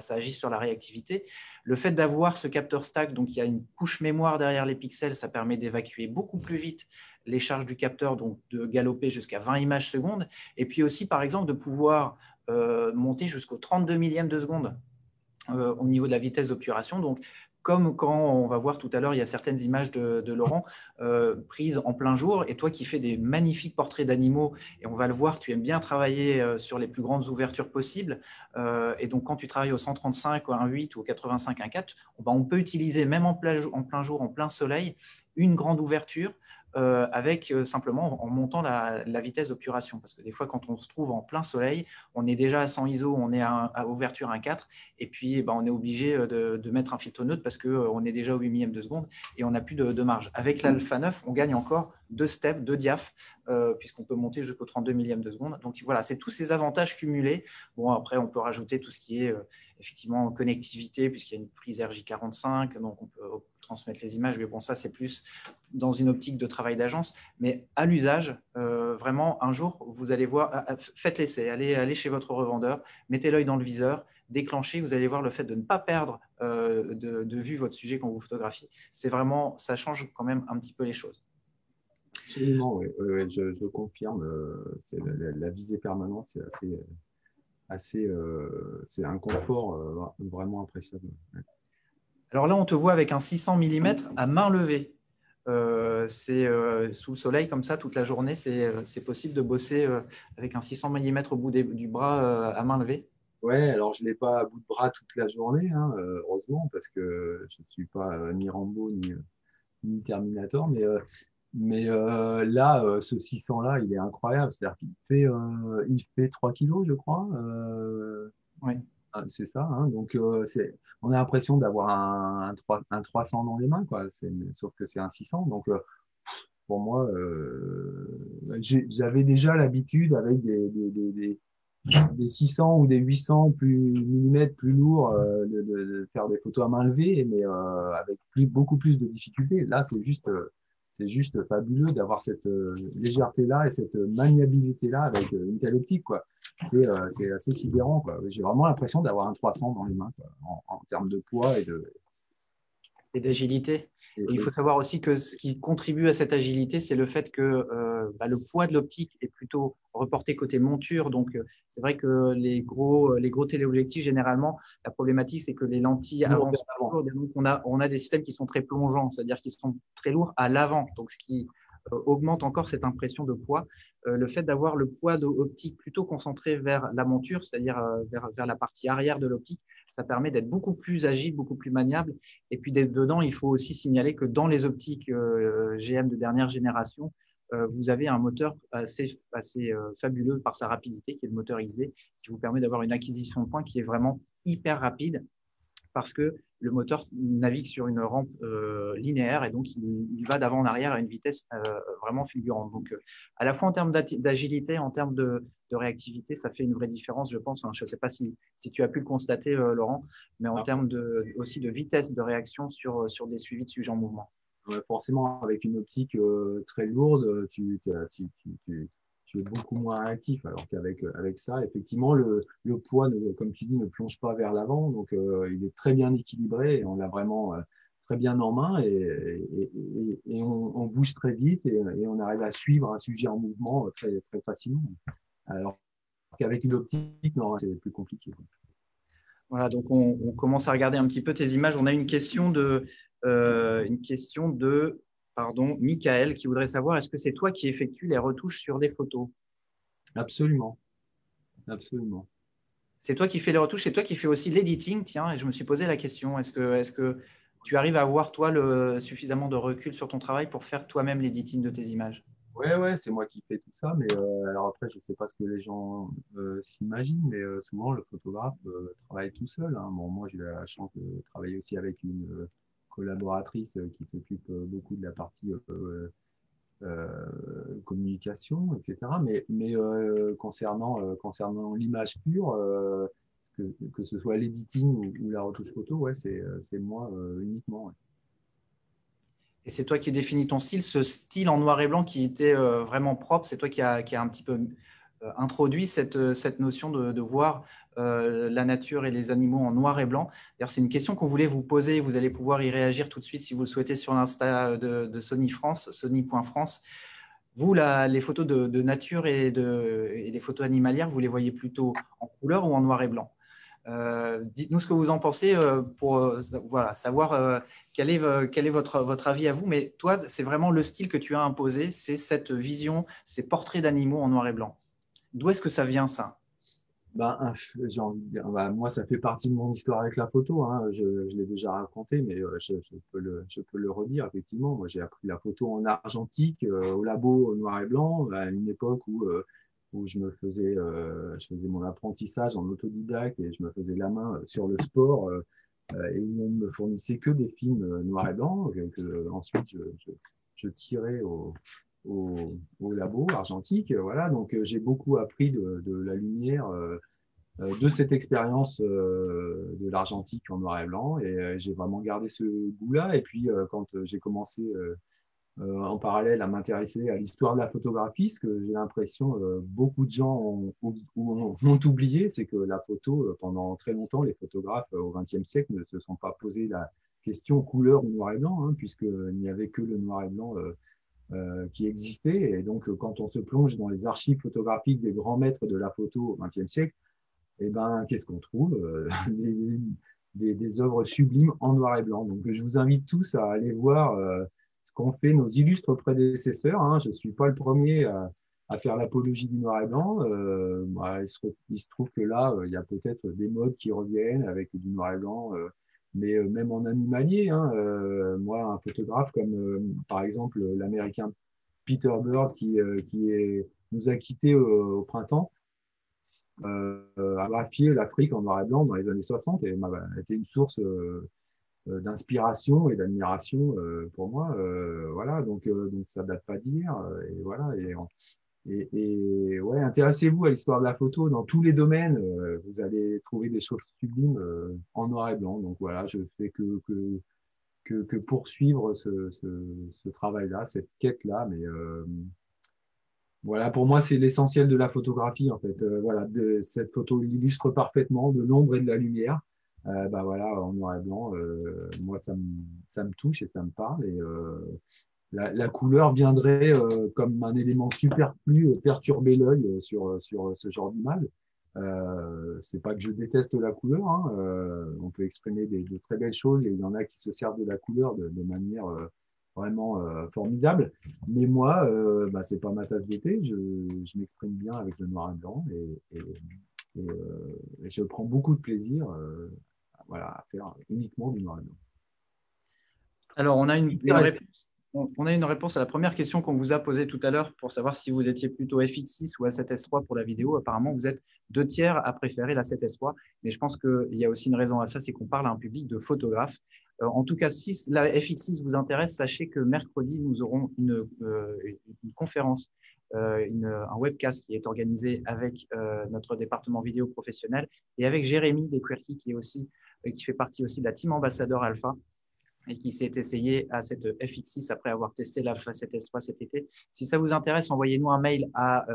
agit sur la réactivité. Le fait d'avoir ce capteur stack, donc il y a une couche mémoire derrière les pixels, ça permet d'évacuer beaucoup plus vite les charges du capteur, donc de galoper jusqu'à 20 images secondes. Et puis aussi, par exemple, de pouvoir monter jusqu'au 32 millième de seconde au niveau de la vitesse d'obturation. Donc, comme quand on va voir tout à l'heure, il y a certaines images de Laurent prises en plein jour, et toi qui fais des magnifiques portraits d'animaux, et on va le voir, tu aimes bien travailler sur les plus grandes ouvertures possibles, et donc quand tu travailles au 135, au 1.8 ou au 85, 1.4, on peut utiliser même en plein jour, en plein soleil, une grande ouverture avec simplement en montant la vitesse d'obturation. Parce que des fois, quand on se trouve en plein soleil, on est déjà à 100 ISO, on est à ouverture 1.4, et puis on est obligé de mettre un filtre neutre parce qu'on est déjà au 8 millième de seconde et on n'a plus de marge. Avec l'Alpha 9, on gagne encore 2 steps, 2 diaph, puisqu'on peut monter jusqu'au 32 millième de seconde. Donc voilà, c'est tous ces avantages cumulés. Bon, après, on peut rajouter tout ce qui est effectivement connectivité, puisqu'il y a une prise RJ45, donc on peut transmettre les images, mais bon, ça, c'est plus dans une optique de travail d'agence. Mais à l'usage, vraiment, un jour, vous allez voir, faites l'essai, allez chez votre revendeur, mettez l'œil dans le viseur, déclenchez, vous allez voir le fait de ne pas perdre de vue votre sujet quand vous photographiez. C'est vraiment, ça change quand même un petit peu les choses. Absolument, oui, je confirme. C'est la visée permanente, c'est un confort vraiment appréciable. Ouais. Alors là, on te voit avec un 600 mm à main levée. C'est sous le soleil comme ça toute la journée, c'est possible de bosser avec un 600 mm au bout du bras à main levée. Ouais, alors je ne l'ai pas à bout de bras toute la journée, hein, heureusement, parce que je ne suis pas ni Rambo ni Terminator, mais là, ce 600-là, il est incroyable. C'est-à-dire il fait 3 kilos, je crois. Oui. C'est ça, hein. Donc, on a l'impression d'avoir un 300 dans les mains, quoi. Sauf que c'est un 600. Donc, pour moi, j'avais déjà l'habitude avec des 600 ou des 800 millimètres plus lourds de faire des photos à main levée, mais avec beaucoup plus de difficultés. Là, c'est juste fabuleux d'avoir cette légèreté-là et cette maniabilité-là avec une telle optique, quoi. C'est assez sidérant, quoi. J'ai vraiment l'impression d'avoir un 300 dans les mains, quoi, en termes de poids Et d'agilité. et- Et il faut savoir aussi que ce qui contribue à cette agilité, c'est le fait que le poids de l'optique est plutôt reporté côté monture. Donc, c'est vrai que les gros téléobjectifs, généralement, la problématique, c'est que les lentilles avancent lourdes. Et donc, on a des systèmes qui sont très plongeants, c'est-à-dire qui sont très lourds à l'avant. Donc, ce qui augmente encore cette impression de poids. Le fait d'avoir le poids de l'optique plutôt concentré vers la monture, c'est-à-dire vers la partie arrière de l'optique, ça permet d'être beaucoup plus agile, beaucoup plus maniable. Et puis dedans, il faut aussi signaler que dans les optiques GM de dernière génération, vous avez un moteur assez fabuleux par sa rapidité, qui est le moteur XD, qui vous permet d'avoir une acquisition de points qui est vraiment hyper rapide parce que le moteur navigue sur une rampe linéaire et donc il va d'avant en arrière à une vitesse vraiment fulgurante. Donc, à la fois en termes d'agilité, en termes de réactivité, ça fait une vraie différence, je pense. Enfin, je ne sais pas si tu as pu le constater, Laurent, mais en termes aussi de vitesse de réaction sur des suivis de sujets en mouvement. forcément, avec une optique très lourde, tu es beaucoup moins réactif. Alors avec ça, effectivement, le poids, comme tu dis, ne plonge pas vers l'avant. Donc, il est très bien équilibré et on l'a vraiment très bien en main et on bouge très vite et on arrive à suivre un sujet en mouvement très, très facilement. Alors qu'avec une optique, non, c'est plus compliqué. Voilà, donc on commence à regarder un petit peu tes images. On a une question de Michael qui voudrait savoir, est-ce que c'est toi qui effectues les retouches sur des photos? Absolument, absolument. C'est toi qui fais les retouches, c'est toi qui fais aussi l'editing. Tiens, et je me suis posé la question, est-ce que tu arrives à avoir, toi, suffisamment de recul sur ton travail pour faire toi-même l'editing de tes images? Ouais, c'est moi qui fais tout ça, mais alors après, je ne sais pas ce que les gens s'imaginent, mais souvent le photographe travaille tout seul, hein. Bon, moi, j'ai la chance de travailler aussi avec une collaboratrice qui s'occupe beaucoup de la partie communication, etc. Mais concernant l'image pure, que ce soit l'editing ou la retouche photo, ouais, c'est moi uniquement. Ouais. Et c'est toi qui définis ton style, ce style en noir et blanc qui était vraiment propre, c'est toi qui a un petit peu introduit cette notion de voir la nature et les animaux en noir et blanc. D'ailleurs, c'est une question qu'on voulait vous poser. Vous allez pouvoir y réagir tout de suite si vous le souhaitez sur l'Insta de Sony France, sony.france. Vous, les photos de nature et des photos animalières, vous les voyez plutôt en couleur ou en noir et blanc? Dites-nous ce que vous en pensez pour voilà, savoir quel est votre avis à vous. Mais toi, c'est vraiment le style que tu as imposé, c'est cette vision, ces portraits d'animaux en noir et blanc. D'où est-ce que ça vient, ça? Ben, j'ai envie de dire, bah, moi, ça fait partie de mon histoire avec la photo, hein. Je l'ai déjà raconté, mais je peux le redire, effectivement. Moi, j'ai appris la photo en argentique, au labo, au noir et blanc, à une époque où je faisais mon apprentissage en autodidacte et je me faisais la main sur le sport, et où on me fournissait que des films noirs et blancs, ensuite je tirais au labo argentique. Voilà, donc j'ai beaucoup appris de la lumière, de cette expérience de l'argentique en noir et blanc, et j'ai vraiment gardé ce goût-là. Et puis quand j'ai commencé en parallèle à m'intéresser à l'histoire de la photographie, ce que j'ai l'impression beaucoup de gens ont oublié, c'est que la photo, pendant très longtemps, les photographes au XXe siècle ne se sont pas posé la question couleur ou noir et blanc, hein, puisqu'il n'y avait que le noir et blanc qui existait. Et donc, quand on se plonge dans les archives photographiques des grands maîtres de la photo au XXe siècle, eh ben, qu'est-ce qu'on trouve? Des œuvres sublimes en noir et blanc. Donc, je vous invite tous à aller voir ce qu'ont fait nos illustres prédécesseurs, hein. Je ne suis pas le premier à faire l'apologie du noir et blanc. Bah, il se trouve que là, il y a peut-être des modes qui reviennent avec du noir et blanc, mais même en animalier, hein, moi, un photographe comme, par exemple, l'Américain Peter Bird, nous a quittés au printemps, a graphié l'Afrique en noir et blanc dans les années 60 et m'a été une source d'inspiration et d'admiration pour moi. Voilà, donc ça date pas d'hier. Et voilà, et ouais, intéressez-vous à l'histoire de la photo dans tous les domaines. Vous allez trouver des choses sublimes en noir et blanc. Donc voilà, je fais que poursuivre ce travail-là, cette quête-là. Mais voilà, pour moi, c'est l'essentiel de la photographie, en fait. Voilà, cette photo illustre parfaitement de l'ombre et de la lumière. Bah voilà, en noir et blanc, moi, ça me touche et ça me parle. Et la couleur viendrait comme un élément superflu perturber l'œil sur ce genre d'image. C'est pas que je déteste la couleur, hein. On peut exprimer de très belles choses et il y en a qui se servent de la couleur de manière vraiment formidable. Mais moi, bah, c'est pas ma tasse de thé. Je m'exprime bien avec le noir et blanc et je prends beaucoup de plaisir voilà, à faire uniquement du noir et blanc. Alors, on a une Intéressant. réponse. On a une réponse à la première question qu'on vous a posée tout à l'heure pour savoir si vous étiez plutôt FX6 ou A7S3 pour la vidéo. Apparemment, vous êtes 2/3 à préférer la 7S3. Mais je pense qu'il y a aussi une raison à ça, c'est qu'on parle à un public de photographes. En tout cas, si la FX6 vous intéresse, sachez que mercredi, nous aurons une conférence, un webcast qui est organisé avec notre département vidéo professionnel et avec Jérémy Desquerky qui fait partie aussi de la team ambassadeur Alpha et qui s'est essayé à cette FX6 après avoir testé la 7S3 cet été. Si ça vous intéresse, envoyez-nous un mail à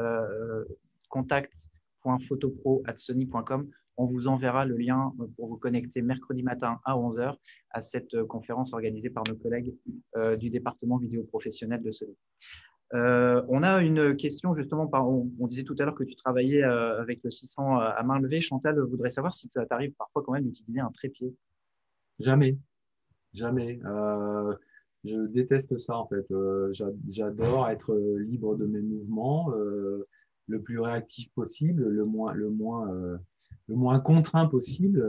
contact.photopro@sony.com. On vous enverra le lien pour vous connecter mercredi matin à 11 h à cette conférence organisée par nos collègues du département vidéo professionnel de Sony. On a une question justement, on disait tout à l'heure que tu travaillais avec le 600 à main levée. Chantal voudrait savoir si ça t'arrive parfois quand même d'utiliser un trépied. Jamais. Jamais. Je déteste ça en fait. J'adore être libre de mes mouvements, le plus réactif possible, le moins contraint possible.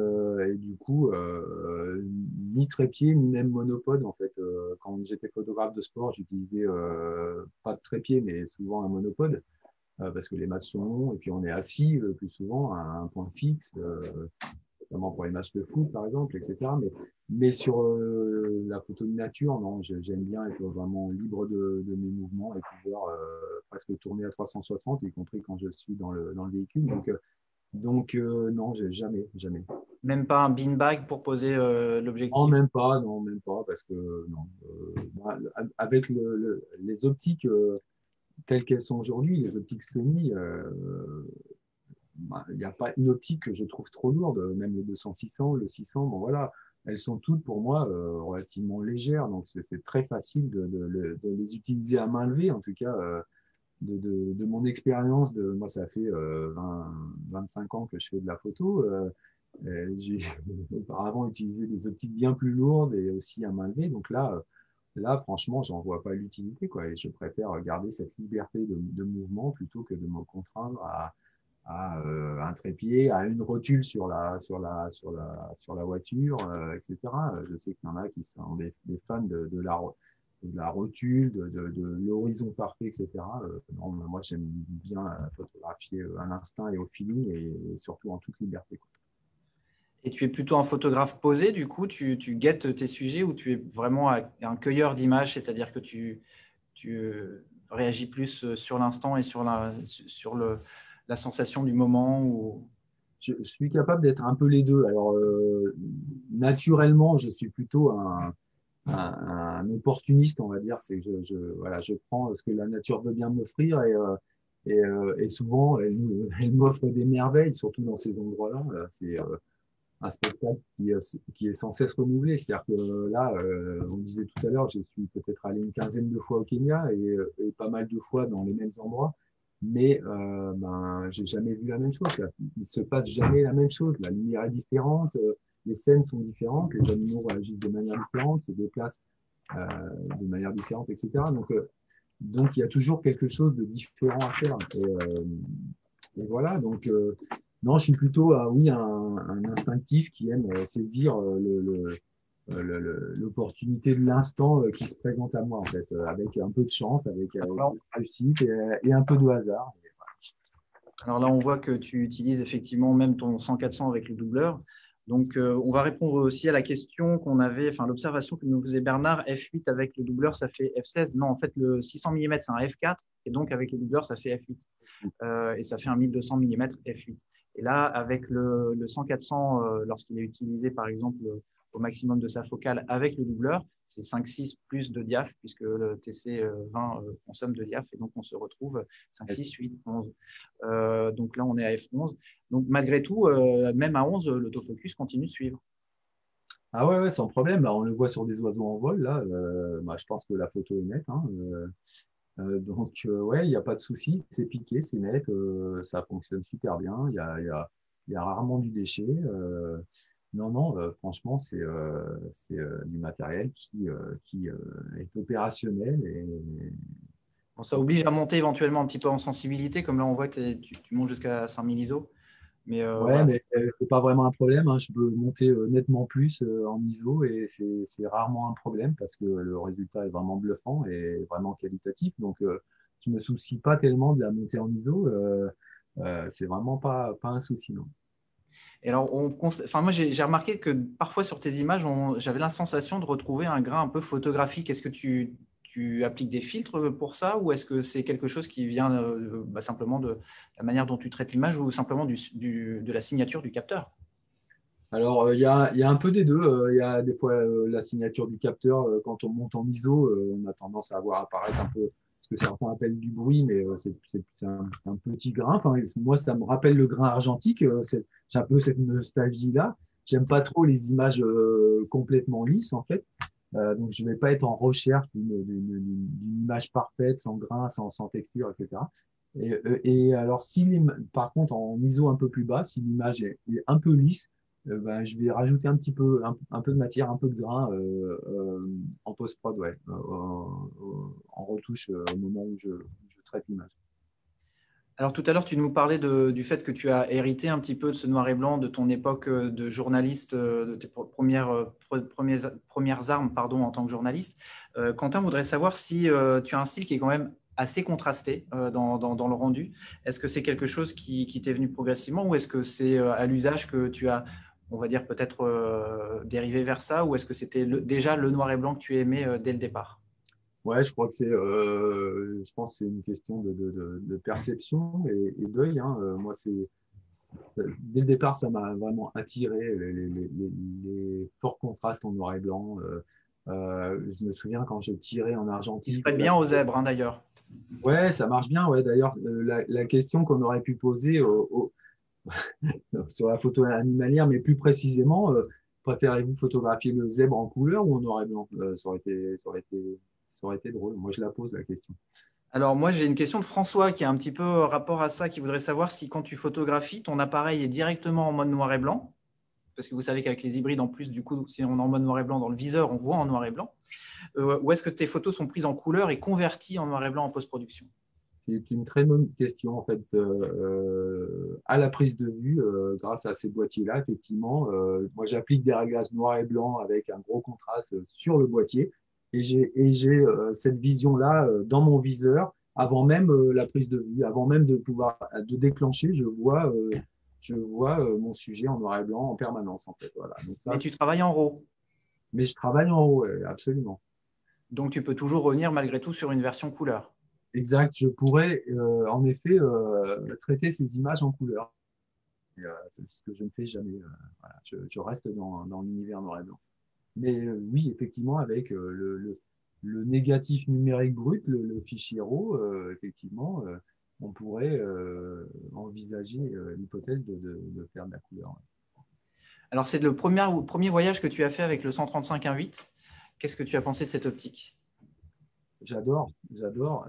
Et du coup, ni trépied, ni même monopode en fait. Quand j'étais photographe de sport, j'utilisais pas de trépied, mais souvent un monopode. Parce que les matchs sont longs et puis on est assis le plus souvent à un point fixe. Notamment pour les matchs de foot, par exemple, etc. Mais sur la photo de nature, non, j'aime bien être vraiment libre de mes mouvements et pouvoir presque tourner à 360, y compris quand je suis dans le véhicule. Donc, Donc, non, jamais, jamais. Même pas un beanbag pour poser Non, l'objectif? même pas, non, même pas, parce que non. Moi, avec les optiques telles qu'elles sont aujourd'hui, les optiques Sony, il n'y a pas une optique que je trouve trop lourde, même le 200-600, le 600, bon voilà, elles sont toutes pour moi relativement légères, donc c'est très facile de les utiliser à main levée, en tout cas. De mon expérience, moi ça fait 25 ans que je fais de la photo. J'ai auparavant utilisé des optiques bien plus lourdes et aussi à main levée. Donc là franchement, j'en vois pas l'utilité, quoi. Et je préfère garder cette liberté de mouvement plutôt que de me contraindre à un trépied, à une rotule sur la voiture, etc. Je sais qu'il y en a qui sont des fans de la rotule, de l'horizon parfait, etc. Non, moi, j'aime bien photographier à l'instinct et au feeling et surtout en toute liberté, quoi. Et tu es plutôt un photographe posé, du coup, tu guettes tes sujets ou tu es vraiment un cueilleur d'images, c'est-à-dire que tu réagis plus sur l'instant et sur la sensation du moment ou... Je suis capable d'être un peu les deux. Alors, naturellement, je suis plutôt un opportuniste, on va dire. C'est que voilà, je prends ce que la nature veut bien m'offrir et souvent, elle m'offre des merveilles, surtout dans ces endroits-là. C'est un spectacle qui est sans cesse renouvelé. C'est-à-dire que là, on disait tout à l'heure, je suis peut-être allé une quinzaine de fois au Kenya et pas mal de fois dans les mêmes endroits, mais j'ai jamais vu la même chose. Là. Il se passe jamais la même chose. La lumière est différente, les scènes sont différentes, les animaux réagissent de manière différente, se déplacent de manière différente, etc. Donc, il y a toujours quelque chose de différent à faire. Et voilà, donc non, je suis plutôt oui, un instinctif qui aime saisir l'opportunité de l'instant qui se présente à moi, en fait, avec un peu de chance, avec un peu de réussite et un peu de hasard. Alors là, on voit que tu utilises effectivement même ton 100-400 avec le doubleur. Donc, on va répondre aussi à la question qu'on avait, enfin l'observation que nous faisait Bernard, f8 avec le doubleur, ça fait f16. Non, en fait, le 600 mm, c'est un f4, et donc avec le doubleur, ça fait f8. Et ça fait un 1200 mm f8. Et là, avec le 100-400, lorsqu'il est utilisé, par exemple, au maximum de sa focale avec le doubleur, c'est 5-6 plus de diaph, puisque le TC20 consomme de diaph, et donc on se retrouve 5-6, 8, 11. Donc là, on est à f11. Donc malgré tout, même à 11, l'autofocus continue de suivre. Ah ouais, ouais, sans problème. Là, on le voit sur des oiseaux en vol. Là, je pense que la photo est nette. Hein, donc, ouais, il n'y a pas de souci. C'est piqué, c'est net. Ça fonctionne super bien. Il y a rarement du déchet. Non, non, franchement, c'est du matériel qui est opérationnel. Bon, ça oblige à monter éventuellement un petit peu en sensibilité, comme là, on voit que tu montes jusqu'à 5000 ISO. Mais Ouais, voilà. mais c'est pas vraiment un problème. Hein. Je peux monter nettement plus en ISO et c'est rarement un problème parce que le résultat est vraiment bluffant et vraiment qualitatif. Donc, je me soucie pas tellement de la montée en ISO. C'est vraiment pas un souci, non. Et alors, enfin, moi, j'ai remarqué que parfois sur tes images, j'avais la sensation de retrouver un grain un peu photographique. Est-ce que tu appliques des filtres pour ça ou est-ce que c'est quelque chose qui vient simplement de la manière dont tu traites l'image ou simplement de la signature du capteur? Alors, il y a un peu des deux. Il y a des fois la signature du capteur. Quand on monte en ISO, on a tendance à voir apparaître un peu ce que certains appellent du bruit, mais c'est un petit grain. Enfin, moi, ça me rappelle le grain argentique. J'ai un peu cette nostalgie-là. J'aime pas trop les images complètement lisses, en fait. Donc, je ne vais pas être en recherche d'une image parfaite, sans grain, sans texture, etc. Et alors, par contre, en ISO un peu plus bas, si l'image est un peu lisse, je vais rajouter un petit peu, un peu de matière, un peu de grain en post-prod, ouais, en retouche au moment où je traite l'image. Alors tout à l'heure, tu nous parlais du fait que tu as hérité un petit peu de ce noir et blanc de ton époque de journaliste, de tes premières armes pardon, en tant que journaliste. Quentin voudrait savoir si tu as un style qui est quand même assez contrasté dans le rendu. Est-ce que c'est quelque chose qui t'est venu progressivement ou est-ce que c'est à l'usage que tu as, on va dire, peut-être dérivé vers ça ou est-ce que c'était déjà le noir et blanc que tu aimais dès le départ? Ouais, je crois que je pense que c'est une question de perception et d'œil. Hein. Moi, dès le départ, ça m'a vraiment attiré, les forts contrastes en noir et blanc. Je me souviens quand je tirais en Il se argentique. prête bien aux zèbres, hein, d'ailleurs. Ouais, ça marche bien. Ouais. D'ailleurs, la question qu'on aurait pu poser sur la photo animalière, mais plus précisément, préférez-vous photographier le zèbre en couleur ou en noir et blanc? Ça aurait été drôle. Moi, je la pose, la question. Alors moi, j'ai une question de François qui a un petit peu rapport à ça, qui voudrait savoir si quand tu photographies, ton appareil est directement en mode noir et blanc, parce que vous savez qu'avec les hybrides, en plus, du coup, si on est en mode noir et blanc dans le viseur, on voit en noir et blanc, ou est-ce que tes photos sont prises en couleur et converties en noir et blanc en post-production? C'est une très bonne question, en fait. À la prise de vue, grâce à ces boîtiers-là, effectivement, moi, j'applique des réglages noir et blanc avec un gros contraste sur le boîtier. Et j'ai cette vision-là dans mon viseur avant même la prise de vue, avant même de pouvoir de déclencher, je vois mon sujet en noir et blanc en permanence, en fait. Voilà. Donc Mais ça, tu travailles en RAW, mais je travaille en haut, absolument. donc tu peux toujours revenir malgré tout sur une version couleur. Exact, je pourrais en effet traiter ces images en couleur. C'est ce que je ne fais jamais. Voilà, je reste dans l'univers noir et blanc. Mais oui, effectivement, avec le négatif numérique brut, le fichier RAW, effectivement, on pourrait envisager l'hypothèse de faire de la couleur. Alors c'est le premier voyage que tu as fait avec le 135 1.8. Qu'est-ce que tu as pensé de cette optique? J'adore, j'adore.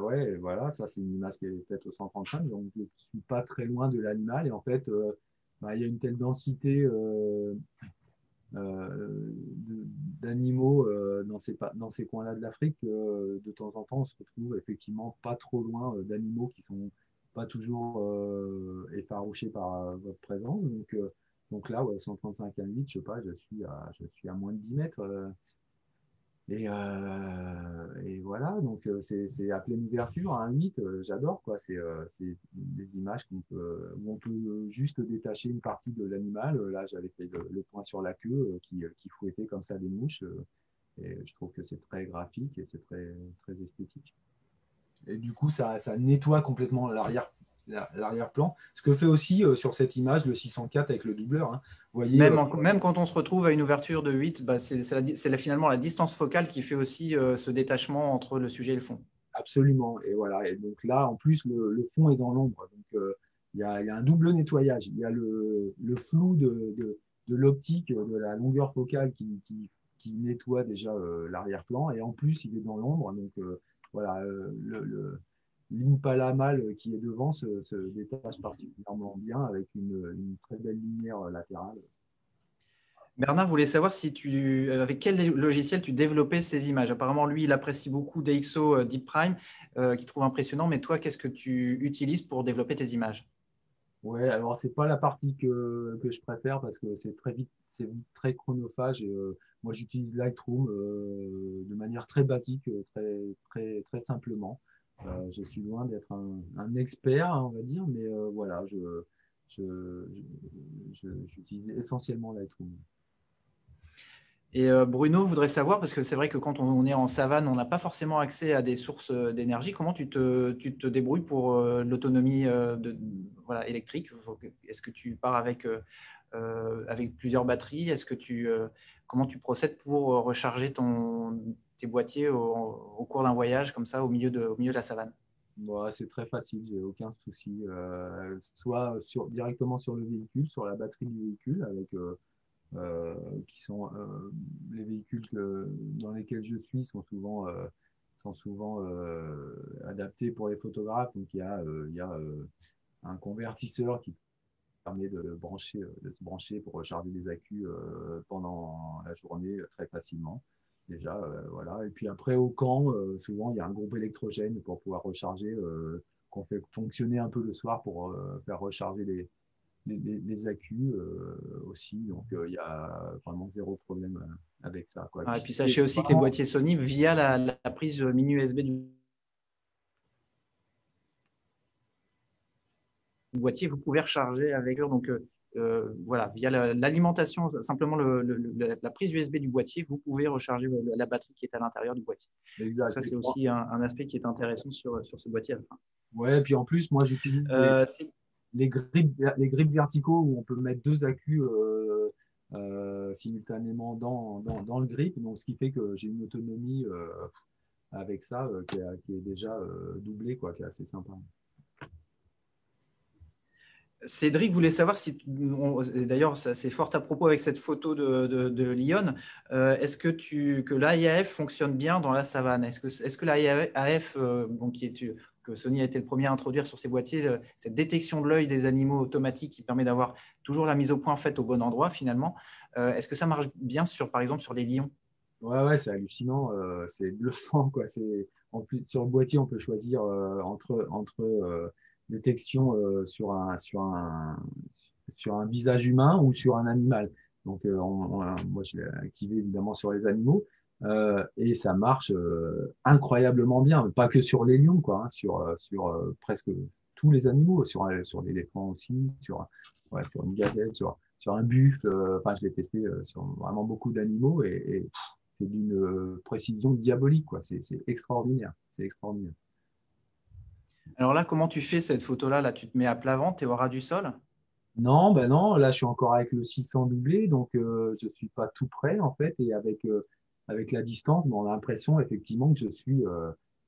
Ouais, voilà, ça c'est une image qui est faite au 135, donc je ne suis pas très loin de l'animal. Et en fait, il y a une telle densité d'animaux dans ces coins-là de l'Afrique, de temps en temps, on se retrouve effectivement pas trop loin d'animaux qui sont pas toujours effarouchés par votre présence. Donc là, ouais, 135 à 8, je sais pas, je suis à moins de 10 mètres. Et voilà, donc c'est à pleine ouverture, à un 8, j'adore, quoi. C'est des images où on peut juste détacher une partie de l'animal. Là, j'avais fait le point sur la queue qui fouettait comme ça des mouches. Et je trouve que c'est très graphique et c'est très, très esthétique. Et du coup, ça nettoie complètement l'arrière-plan. Ce que fait aussi sur cette image le 604 avec le doubleur. Hein. Vous voyez, Même quand on se retrouve à une ouverture de 8, bah, c'est finalement la distance focale qui fait aussi ce détachement entre le sujet et le fond. absolument. Et voilà. Et donc là, en plus, le fond est dans l'ombre. Donc, il y a un double nettoyage. Il y a le flou de l'optique, de la longueur focale qui nettoie déjà l'arrière-plan. Et en plus, il est dans l'ombre. Donc, voilà, l'Impala mâle qui est devant se détache particulièrement bien avec une très belle lumière latérale. Bernard voulait savoir avec quel logiciel tu développais ces images. Apparemment, lui, il apprécie beaucoup DxO Deep Prime, qu'il trouve impressionnant. Mais toi, qu'est-ce que tu utilises pour développer tes images? Ouais, alors c'est pas la partie que je préfère parce que c'est vite très chronophage. Et, moi, j'utilise Lightroom de manière très basique, très, très, très simplement. Je suis loin d'être un expert, hein, on va dire, mais voilà, j'utilise essentiellement Lightroom. Et Bruno voudrait savoir, parce que c'est vrai que quand on est en savane, on n'a pas forcément accès à des sources d'énergie. Comment tu te débrouilles pour l'autonomie voilà, électrique? Est-ce que tu pars avec plusieurs batteries? Comment tu procèdes pour recharger tes boîtiers au cours d'un voyage comme ça, au milieu de la savane? Moi, c'est très facile, j'ai aucun souci. Soit directement sur le véhicule, sur la batterie du véhicule, avec qui sont les véhicules dans lesquels je suis sont souvent adaptés pour les photographes. Donc il y a un convertisseur qui permet de se brancher pour recharger des accus pendant la journée très facilement. Déjà, voilà. Et puis après, au camp, souvent, il y a un groupe électrogène pour pouvoir recharger, qu'on fait fonctionner un peu le soir pour faire recharger les accus aussi. Donc, il y a vraiment zéro problème avec ça. Quoi. Et puis sachez aussi que les boîtiers Sony, via la prise mini USB du boîtier, vous pouvez recharger avec eux. Donc, voilà, via l'alimentation, simplement la prise USB du boîtier, vous pouvez recharger la batterie qui est à l'intérieur du boîtier. Exact. Donc ça, c'est aussi un aspect qui est intéressant sur ce boîtier à la fin. Ouais, et puis en plus, moi, j'utilise les grips verticaux où on peut mettre deux accus simultanément dans le grip. Donc, ce qui fait que j'ai une autonomie avec ça qui est déjà doublée, quoi, qui est assez sympa. Cédric voulait savoir si, d'ailleurs, c'est fort à propos avec cette photo de Lyon, est-ce que l'AIAF fonctionne bien dans la savane? Est-ce que l'AIAF, que Sony a été le premier à introduire sur ses boîtiers, cette détection de l'œil des animaux automatique qui permet d'avoir toujours la mise au point faite au bon endroit finalement, est-ce que ça marche bien par exemple sur les lions? Ouais, c'est hallucinant, c'est bluffant, quoi. En plus, sur le boîtier, on peut choisir entre détection sur un visage humain ou sur un animal. Donc, moi, je l'ai activé évidemment sur les animaux et ça marche incroyablement bien. Pas que sur les lions, quoi, hein, sur presque tous les animaux, sur l'éléphant aussi, sur une gazelle, sur un buffle. Enfin, je l'ai testé sur vraiment beaucoup d'animaux et c'est d'une précision diabolique, quoi. C'est extraordinaire. C'est extraordinaire. Alors là, comment tu fais cette photo-là? Là, tu te mets à plat ventre, tu es au ras du sol? Non, ben non, là je suis encore avec le 600 doublé, donc je suis pas tout près en fait, et avec la distance, ben, on a l'impression effectivement que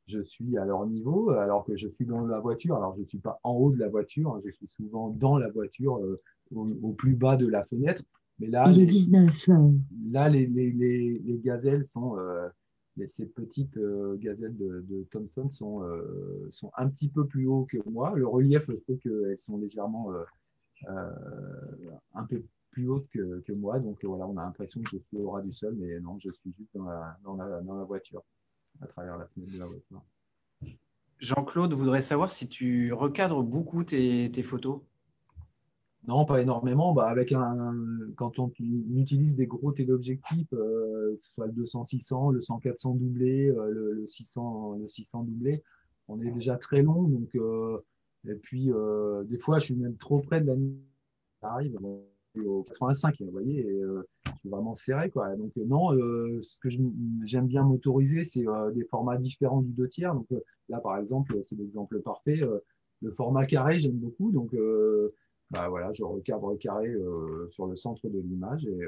je suis à leur niveau, alors que je suis dans la voiture. Alors je suis pas en haut de la voiture, hein, je suis souvent dans la voiture, au plus bas de la fenêtre. Mais là, Il est 19 heures. là les gazelles sont, ces petites gazelles de Thomson sont un petit peu plus haut que moi. Le relief fait qu'elles sont légèrement euh, un peu plus haute que moi. Donc voilà, on a l'impression que je suis au ras du sol, mais non, je suis juste dans la voiture, à travers la fenêtre de la voiture. Jean-Claude voudrait savoir si tu recadres beaucoup tes photos. Non, pas énormément. Bah, quand on utilise des gros téléobjectifs, que ce soit le 200-600, le 100-400 doublé, le 600 doublé, on est déjà très long. Donc, et puis, des fois, je suis même trop près de la ligne. Ça arrive au 85, vous voyez, et, je suis vraiment serré, quoi. Donc, non, ce que j'aime bien m'autoriser, c'est des formats différents du 2 tiers. Donc, là, par exemple, c'est l'exemple parfait. Le format carré, j'aime beaucoup. Donc, bah, voilà, je recadre carré sur le centre de l'image. Et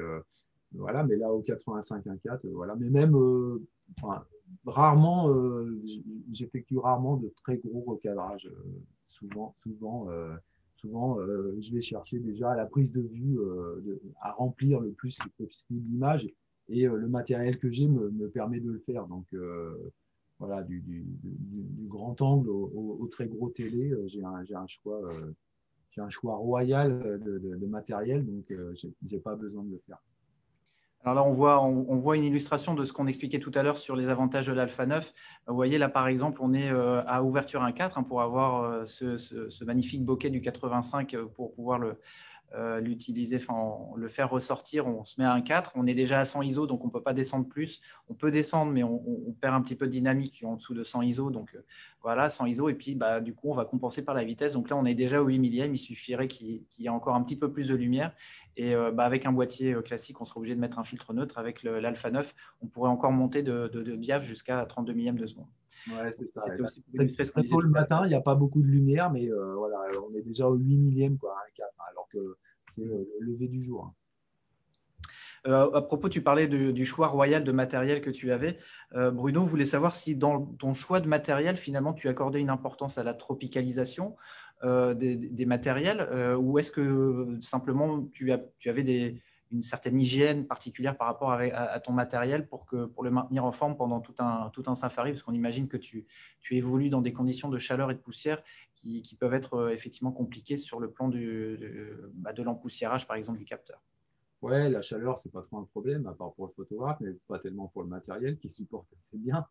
voilà, mais là, au 85 1.4, voilà. Mais même, enfin, rarement, j'effectue rarement de très gros recadrages. Souvent, je vais chercher déjà à la prise de vue à remplir le plus possible l'image et le matériel que j'ai me permet de le faire. Donc, voilà, du grand angle au très gros télé, j'ai un choix royal de matériel, donc je n'ai pas besoin de le faire. Alors là, on voit une illustration de ce qu'on expliquait tout à l'heure sur les avantages de l'Alpha 9. Vous voyez, là, par exemple, on est à ouverture 1.4 pour avoir ce magnifique bokeh du 85 pour pouvoir l'utiliser, enfin, le faire ressortir. On se met à 1.4, on est déjà à 100 ISO, donc on ne peut pas descendre plus. On peut descendre, mais on perd un petit peu de dynamique en dessous de 100 ISO. Donc voilà, 100 ISO. Et puis, bah, du coup, on va compenser par la vitesse. Donc là, on est déjà au 8 millième. Il suffirait qu'il y ait encore un petit peu plus de lumière. Et bah, avec un boîtier classique, on serait obligé de mettre un filtre neutre. Avec l'Alpha 9, on pourrait encore monter de biaf jusqu'à 32 millièmes de seconde. Ouais, c'est ça. C'était Là, aussi c'est pour illustrer ce qu'on très disait tôt tout le à l'heure. matin, il n'y a pas beaucoup de lumière, mais voilà, on est déjà au 8 millième, quoi, 1.4, alors que c'est le lever du jour. À propos, tu parlais du choix royal de matériel que tu avais. Bruno voulait savoir si dans ton choix de matériel, finalement, tu accordais une importance à la tropicalisation des matériels ou est-ce que simplement tu avais une certaine hygiène particulière par rapport à ton matériel pour le maintenir en forme pendant tout un safari, parce qu'on imagine que tu évolues dans des conditions de chaleur et de poussière qui peuvent être effectivement compliquées sur le plan de l'empoussiérage, par exemple, du capteur. Ouais, la chaleur, c'est pas trop un problème, à part pour le photographe, mais pas tellement pour le matériel qui supporte assez bien.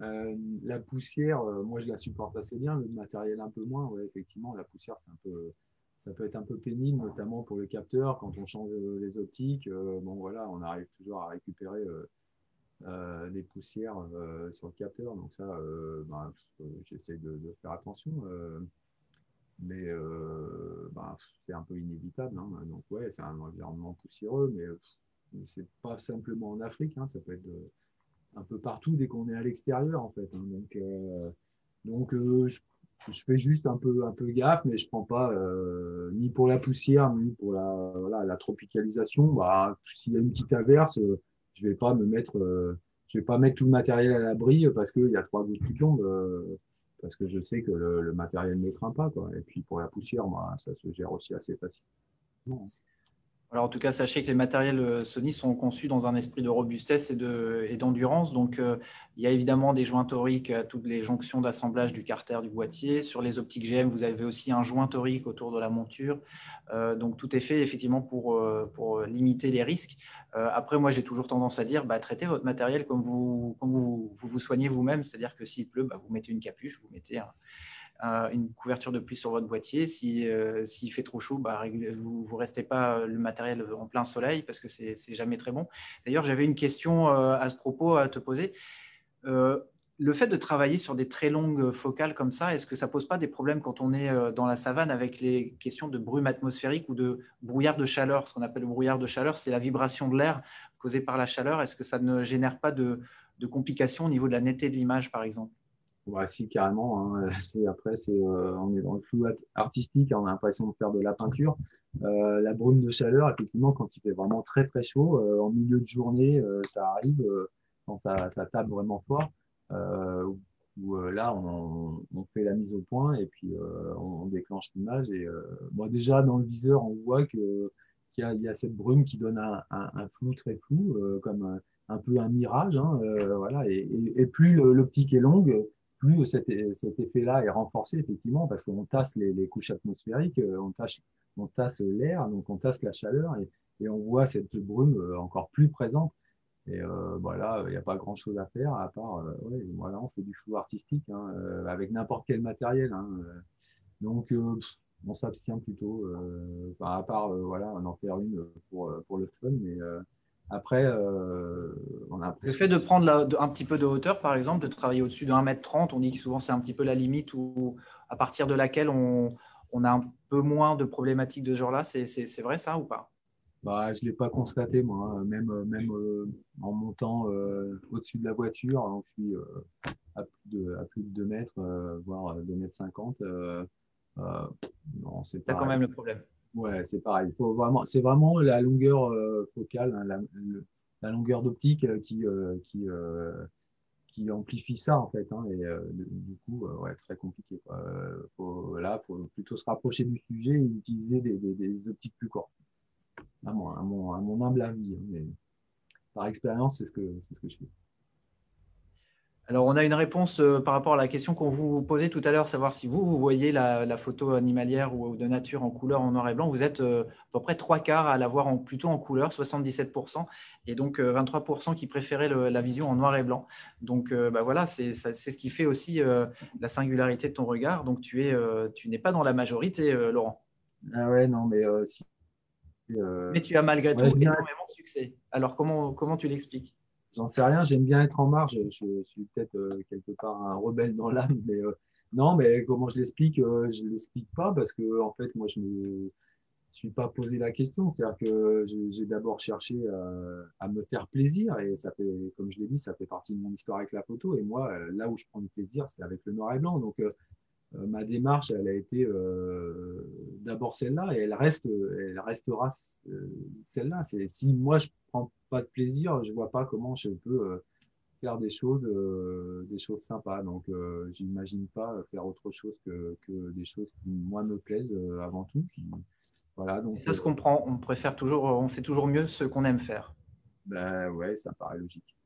La poussière, moi, je la supporte assez bien, le matériel un peu moins. Ouais, effectivement, la poussière, ça peut être un peu pénible, notamment pour le capteur, quand on change les optiques. Bon, voilà, on arrive toujours à récupérer les poussières sur le capteur. Donc ça, ben, j'essaie de faire attention. Mais c'est un peu inévitable. Hein. Donc, ouais, c'est un environnement poussiéreux, mais c'est pas simplement en Afrique. Hein. Ça peut être un peu partout dès qu'on est à l'extérieur, en fait. Hein. Donc je fais juste un peu gaffe, mais je prends pas ni pour la poussière, ni pour la tropicalisation. Bah, s'il y a une petite averse, je vais pas me mettre, je vais pas mettre tout le matériel à l'abri parce qu'il y a 3 gouttes qui tombent, parce que je sais que le matériel ne craint pas, quoi. Et puis pour la poussière, moi, ça se gère aussi assez facilement. Alors, en tout cas, sachez que les matériels Sony sont conçus dans un esprit de robustesse et d'endurance. Donc, il y a évidemment des joints toriques à toutes les jonctions d'assemblage du carter du boîtier. Sur les optiques GM, vous avez aussi un joint torique autour de la monture. Donc, tout est fait effectivement pour limiter les risques. Après, moi, j'ai toujours tendance à dire, traitez votre matériel comme vous soignez vous-même. C'est-à-dire que s'il pleut, vous mettez une capuche, vous mettez une couverture de pluie sur votre boîtier. S'il fait trop chaud, vous ne restez pas le matériel en plein soleil parce que c'est jamais très bon. D'ailleurs, j'avais une question à ce propos à te poser. Le fait de travailler sur des très longues focales comme ça, est-ce que ça ne pose pas des problèmes quand on est dans la savane avec les questions de brume atmosphérique ou de brouillard de chaleur? Ce qu'on appelle le brouillard de chaleur, c'est la vibration de l'air causée par la chaleur. Est-ce que ça ne génère pas de complications au niveau de la netteté de l'image, par exemple? Ouais, si, carrément, hein. On est dans le flou artistique, on a l'impression de faire de la peinture. La brume de chaleur, effectivement, quand il fait vraiment très très chaud, en milieu de journée, ça arrive quand ça tape vraiment fort. Euh, Là, on fait la mise au point et puis on déclenche l'image. Et bon, déjà dans le viseur, on voit qu'il y a cette brume qui donne un flou très flou, comme un peu un mirage, hein, voilà. Et plus l'optique est longue, plus cet effet-là est renforcé, effectivement, parce qu'on tasse les couches atmosphériques, on tasse l'air, donc on tasse la chaleur, et on voit cette brume encore plus présente. Et voilà, il n'y a pas grand-chose à faire, à part, ouais, voilà, on fait du flou artistique, hein, avec n'importe quel matériel, hein. Donc, on s'abstient plutôt, à part, voilà, en faire une pour le fun, mais après, on a Le l'impression. fait de prendre un petit peu de hauteur, par exemple, de travailler au-dessus de 1,30 m, on dit que souvent c'est un petit peu la limite à partir de laquelle on a un peu moins de problématiques de ce genre-là. C'est vrai ça ou pas? Bah, je ne l'ai pas constaté, moi, hein. Même en montant au-dessus de la voiture, donc je suis à plus de 2 mètres, voire 2,50 m. Non, c'est Il y a quand pareil. même le problème. Ouais, c'est pareil. C'est vraiment la longueur focale, hein, la longueur d'optique qui amplifie ça, en fait, hein. Et du coup, ouais, très compliqué, quoi. Là, il faut plutôt se rapprocher du sujet et utiliser des optiques plus courtes, à mon humble avis, hein. Mais par expérience, c'est ce que je fais. Alors, on a une réponse par rapport à la question qu'on vous posait tout à l'heure, savoir si vous voyez la photo animalière ou de nature en couleur, en noir et blanc. Vous êtes à peu près 3/4 à la voir plutôt en couleur, 77%, et donc 23% qui préféraient la vision en noir et blanc. Donc, voilà, c'est ce qui fait aussi la singularité de ton regard. Donc, tu n'es pas dans la majorité, Laurent. Ah ouais, non, mais si. Mais tu as malgré Ouais, tout énormément de succès. Alors, comment tu l'expliques? j'en sais rien, j'aime bien être en marge. Je suis peut-être quelque part un rebelle dans l'âme, mais non, mais comment je l'explique? Je l'explique pas parce que en fait, moi, je me suis pas posé la question. C'est-à-dire que j'ai d'abord cherché à me faire plaisir et ça fait, comme je l'ai dit, ça fait partie de mon histoire avec la photo. Et moi, là où je prends du plaisir, c'est avec le noir et blanc. Donc, ma démarche, elle a été d'abord celle-là et elle restera celle-là. C'est si moi je prends pas de plaisir, je vois pas comment je peux faire des choses sympas. Donc, j'imagine pas faire autre chose que des choses qui moi me plaisent avant tout. Voilà, Et donc ça se comprend. On fait toujours mieux ce qu'on aime faire. ben ouais, ça paraît logique.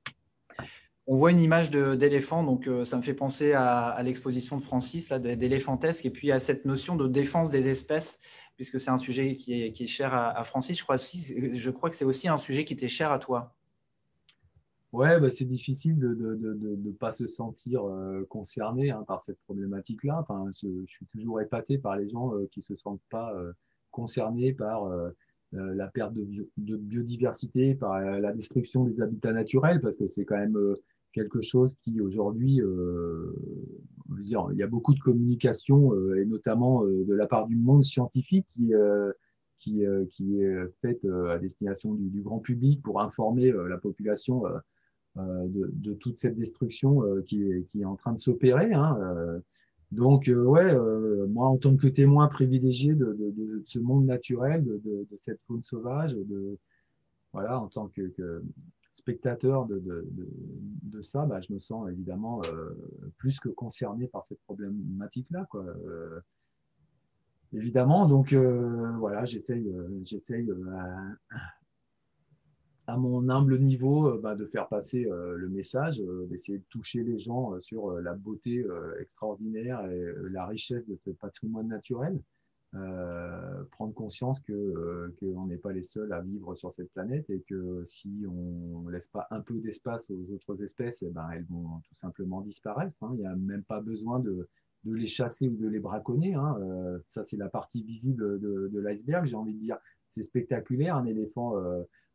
On voit une image d'éléphant, donc ça me fait penser à l'exposition de Francis, là, d'éléphantesque, et puis à cette notion de défense des espèces, puisque c'est un sujet qui est cher à Francis. Je crois que c'est aussi un sujet qui t'est cher à toi. Ouais, bah, c'est difficile de pas se sentir concerné, hein, par cette problématique-là. Enfin, je suis toujours épaté par les gens qui se sentent pas concernés par la perte de biodiversité, par la destruction des habitats naturels, parce que c'est quand même quelque chose qui aujourd'hui, on veut dire, il y a beaucoup de communication, et notamment de la part du monde scientifique qui est faite à destination du grand public pour informer la population de toute cette destruction qui est en train de s'opérer, hein. Donc, ouais, moi, en tant que témoin privilégié de ce monde naturel, de cette faune sauvage, voilà, en tant que spectateur de ça, bah, je me sens évidemment plus que concerné par cette problématique-là, quoi. Évidemment, donc voilà, j'essaye à mon humble niveau bah, de faire passer le message, d'essayer de toucher les gens sur la beauté extraordinaire et la richesse de ce patrimoine naturel. Prendre conscience qu'on n'est pas les seuls à vivre sur cette planète et que si on ne laisse pas un peu d'espace aux autres espèces, eh ben, elles vont tout simplement disparaître, hein. Il n'y a même pas besoin de les chasser ou de les braconner, hein. Ça, c'est la partie visible de l'iceberg, j'ai envie de dire. C'est spectaculaire, un éléphant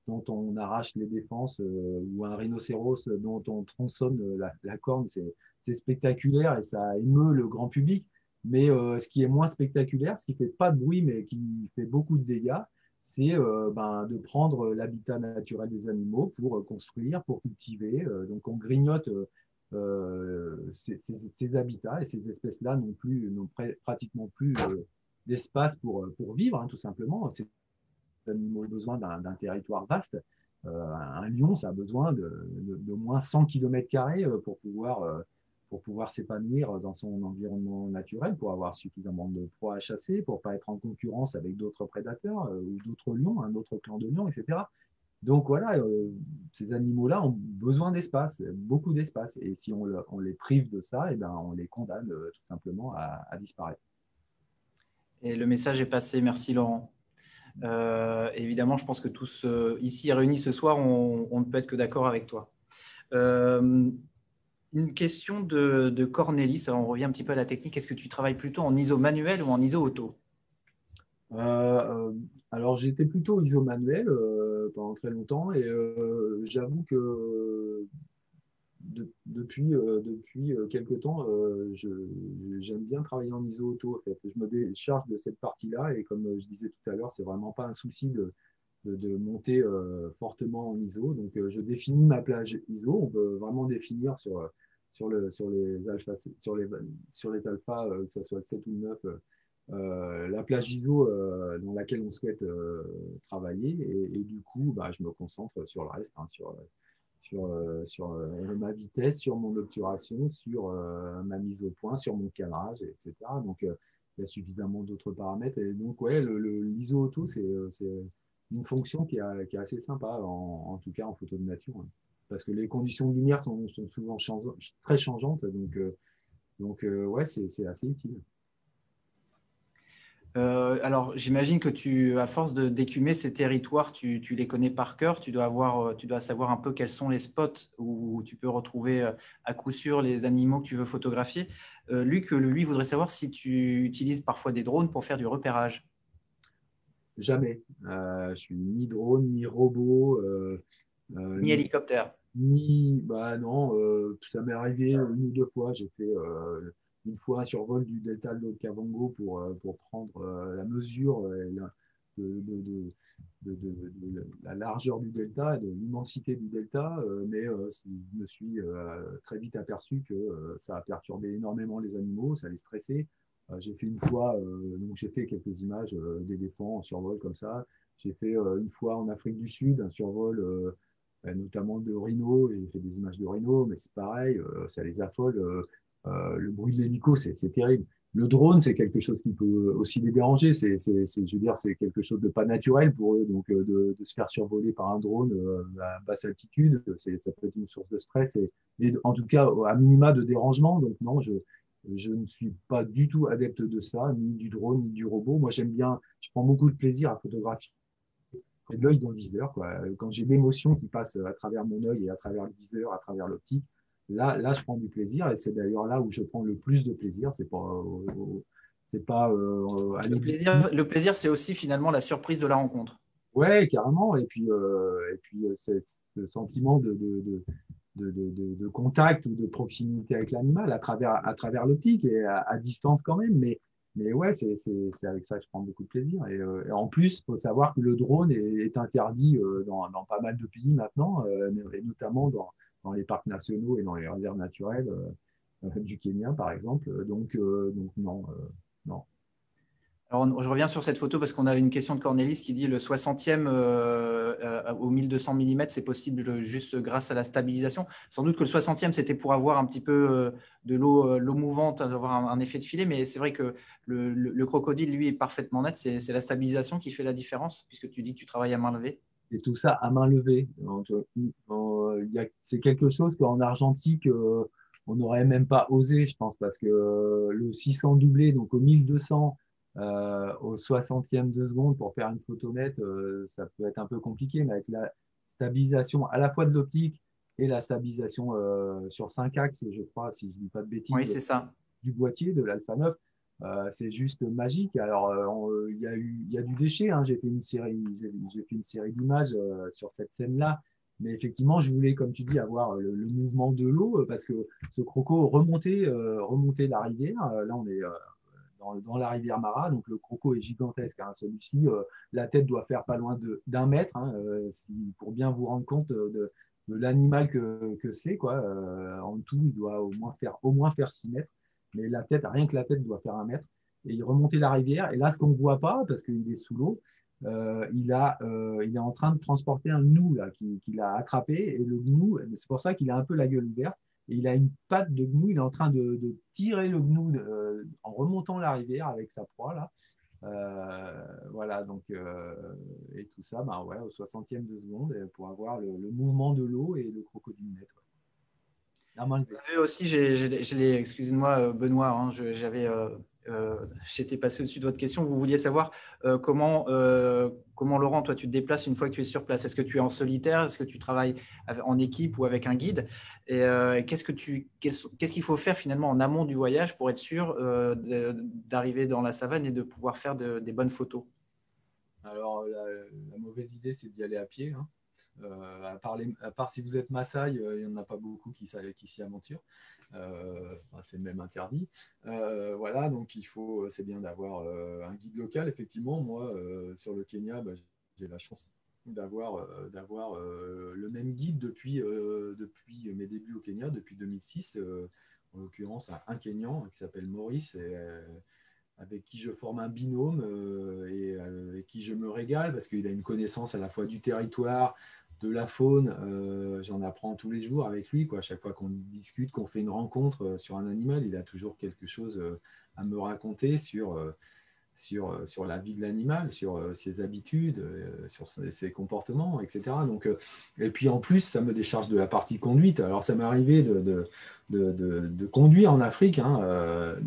dont on arrache les défenses ou un rhinocéros dont on tronçonne la corne, c'est spectaculaire et ça émeut le grand public. Mais ce qui est moins spectaculaire, ce qui fait pas de bruit mais qui fait beaucoup de dégâts, c'est ben, de prendre l'habitat naturel des animaux pour construire, pour cultiver. Donc on grignote ces habitats et ces espèces-là n'ont pratiquement plus d'espace pour vivre, hein, tout simplement. Ces animaux ont besoin d'un territoire vaste. Un lion, ça a besoin de moins 100 km² pour pouvoir s'épanouir dans son environnement naturel, pour avoir suffisamment de proies à chasser, pour ne pas être en concurrence avec d'autres prédateurs ou d'autres lions, un autre clan de lions, etc. Donc voilà, ces animaux-là ont besoin d'espace, beaucoup d'espace. Et si on les prive de ça, eh ben, on les condamne tout simplement à disparaître. Et le message est passé. Merci, Laurent. Évidemment, je pense que tous ici réunis ce soir, on ne peut être que d'accord avec toi. Une question de Cornélis, on revient un petit peu à la technique. Est-ce que tu travailles plutôt en ISO manuel ou en ISO auto? Alors, j'étais plutôt ISO manuel pendant très longtemps et j'avoue que depuis quelques temps, j'aime bien travailler en ISO auto. En fait. Je me décharge de cette partie-là et comme je disais tout à l'heure, c'est vraiment pas un souci de monter fortement en ISO. Donc, je définis ma plage ISO. On peut vraiment définir sur les alphas, sur les alphas que ce soit le 7 ou le 9, la plage ISO dans laquelle on souhaite travailler. Et du coup, bah, je me concentre sur le reste, hein, sur ma vitesse, sur mon obturation, sur ma mise au point, sur mon cadrage, etc. Donc, il y a suffisamment d'autres paramètres. Et donc, ouais, l'ISO auto, c'est une fonction qui est assez sympa, en tout cas en photo de nature. Hein. Parce que les conditions de lumière sont souvent très changeantes. Donc ouais, c'est assez utile. Alors, j'imagine que à force d'écumer ces territoires, tu les connais par cœur. Tu dois savoir un peu quels sont les spots où tu peux retrouver à coup sûr les animaux que tu veux photographier. Luc, lui, voudrait savoir si tu utilises parfois des drones pour faire du repérage. Jamais. Je suis ni drone, ni robot, Ni hélicoptère. bah non, ça m'est arrivé une ou deux fois. J'ai fait une fois un survol du delta de l'Okavango pour prendre la mesure de la largeur du delta et de l'immensité du delta, mais je me suis très vite aperçu que ça a perturbé énormément les animaux, ça les stressait. J'ai fait une fois, donc j'ai fait quelques images d'éléphants en survol comme ça. J'ai fait une fois en Afrique du Sud un survol notamment de rhinos, et j'ai fait des images de rhinos, mais c'est pareil, ça les affole. Le bruit de l'hélico, c'est terrible. Le drone, c'est quelque chose qui peut aussi les déranger. Je veux dire, c'est quelque chose de pas naturel pour eux. Donc, de se faire survoler par un drone à basse altitude, ça peut être une source de stress et en tout cas, à minima de dérangement. Donc, non, je ne suis pas du tout adepte de ça, ni du drone, ni du robot. Moi, je prends beaucoup de plaisir à photographier de l'œil dans le viseur. Quoi. Quand j'ai l'émotion qui passe à travers mon œil et à travers le viseur, à travers l'optique, là, je prends du plaisir. Et c'est d'ailleurs là où je prends le plus de plaisir. C'est pas à Le plaisir, c'est aussi finalement la surprise de la rencontre. Ouais, carrément. Et puis c'est ce sentiment de contact ou de proximité avec l'animal à travers l'optique et à distance quand même. Mais ouais, c'est avec ça que je prends beaucoup de plaisir. Et en plus, il faut savoir que le drone est interdit dans pas mal de pays maintenant, et notamment dans les parcs nationaux et dans les réserves naturelles. du Kenya, par exemple. Donc non, non. Alors, je reviens sur cette photo parce qu'on a une question de Cornélis qui dit le 60e au 1200 mm, c'est possible juste grâce à la stabilisation. Sans doute que le 60e, c'était pour avoir un petit peu de l'eau mouvante, avoir un effet de filet, mais c'est vrai que le crocodile, lui, est parfaitement net. C'est la stabilisation qui fait la différence, puisque tu dis que tu travailles à main levée. Et tout ça à main levée. C'est quelque chose qu'en argentique, on n'aurait même pas osé, je pense, parce que le 600 doublé, donc au 1200, au 60e de seconde, pour faire une photo nette, ça peut être un peu compliqué, mais avec la stabilisation à la fois de l'optique et la stabilisation sur 5 axes, je crois, si je ne dis pas de Oui, bêtises, c'est ça. du boîtier de l'Alpha 9, c'est juste magique. Alors, il y a du déchet. Hein. J'ai fait une série d'images sur cette scène-là. Mais effectivement, je voulais, comme tu dis, avoir le mouvement de l'eau parce que ce croco remontait la rivière. Là, on est dans la rivière Mara, donc le croco est gigantesque. Hein. Celui-ci, la tête doit faire pas loin d'un mètre hein, pour bien vous rendre compte de l'animal que c'est. Quoi. En tout, il doit au moins faire 6 mètres. Mais la tête, rien que la tête doit faire 1 mètre. Et il remontait la rivière. Et là, ce qu'on ne voit pas, parce qu'il est sous l'eau, il est en train de transporter un gnou là, qu'il a attrapé. Et le gnou, c'est pour ça qu'il a un peu la gueule ouverte. Et il a une patte de gnou. Il est en train de tirer le gnou en remontant la rivière avec sa proie là. Voilà, donc, et tout ça, bah, ouais, au 60e de seconde, pour avoir le mouvement de l'eau et le crocodile net. Ouais. La main levée. Aussi, excusez-moi Benoît, hein, j'étais passé au-dessus de votre question. Vous vouliez savoir comment Laurent, toi, tu te déplaces une fois que tu es sur place. Est-ce que tu es en solitaire? Est-ce que tu travailles en équipe ou avec un guide? Et qu'est-ce qu'il faut faire finalement en amont du voyage pour être sûr d'arriver dans la savane et de pouvoir faire des bonnes photos? Alors, la mauvaise idée, c'est d'y aller à pied. Hein. À part si vous êtes Maasai, il n'y en a pas beaucoup qui s'y aventurent. C'est même interdit. Voilà, donc c'est bien d'avoir un guide local. Effectivement, moi, sur le Kenya, bah, j'ai la chance d'avoir le même guide depuis mes débuts au Kenya, depuis 2006. En l'occurrence, un Kenyan qui s'appelle Maurice. Avec qui je forme un binôme et avec qui je me régale parce qu'il a une connaissance à la fois du territoire, de la faune. J'en apprends tous les jours avec lui. Quoi. À chaque fois qu'on discute, qu'on fait une rencontre sur un animal, il a toujours quelque chose à me raconter sur la vie de l'animal, sur ses habitudes, sur ses comportements, etc. Donc, et puis en plus, ça me décharge de la partie conduite. Alors, ça m'est arrivé de conduire en Afrique, hein,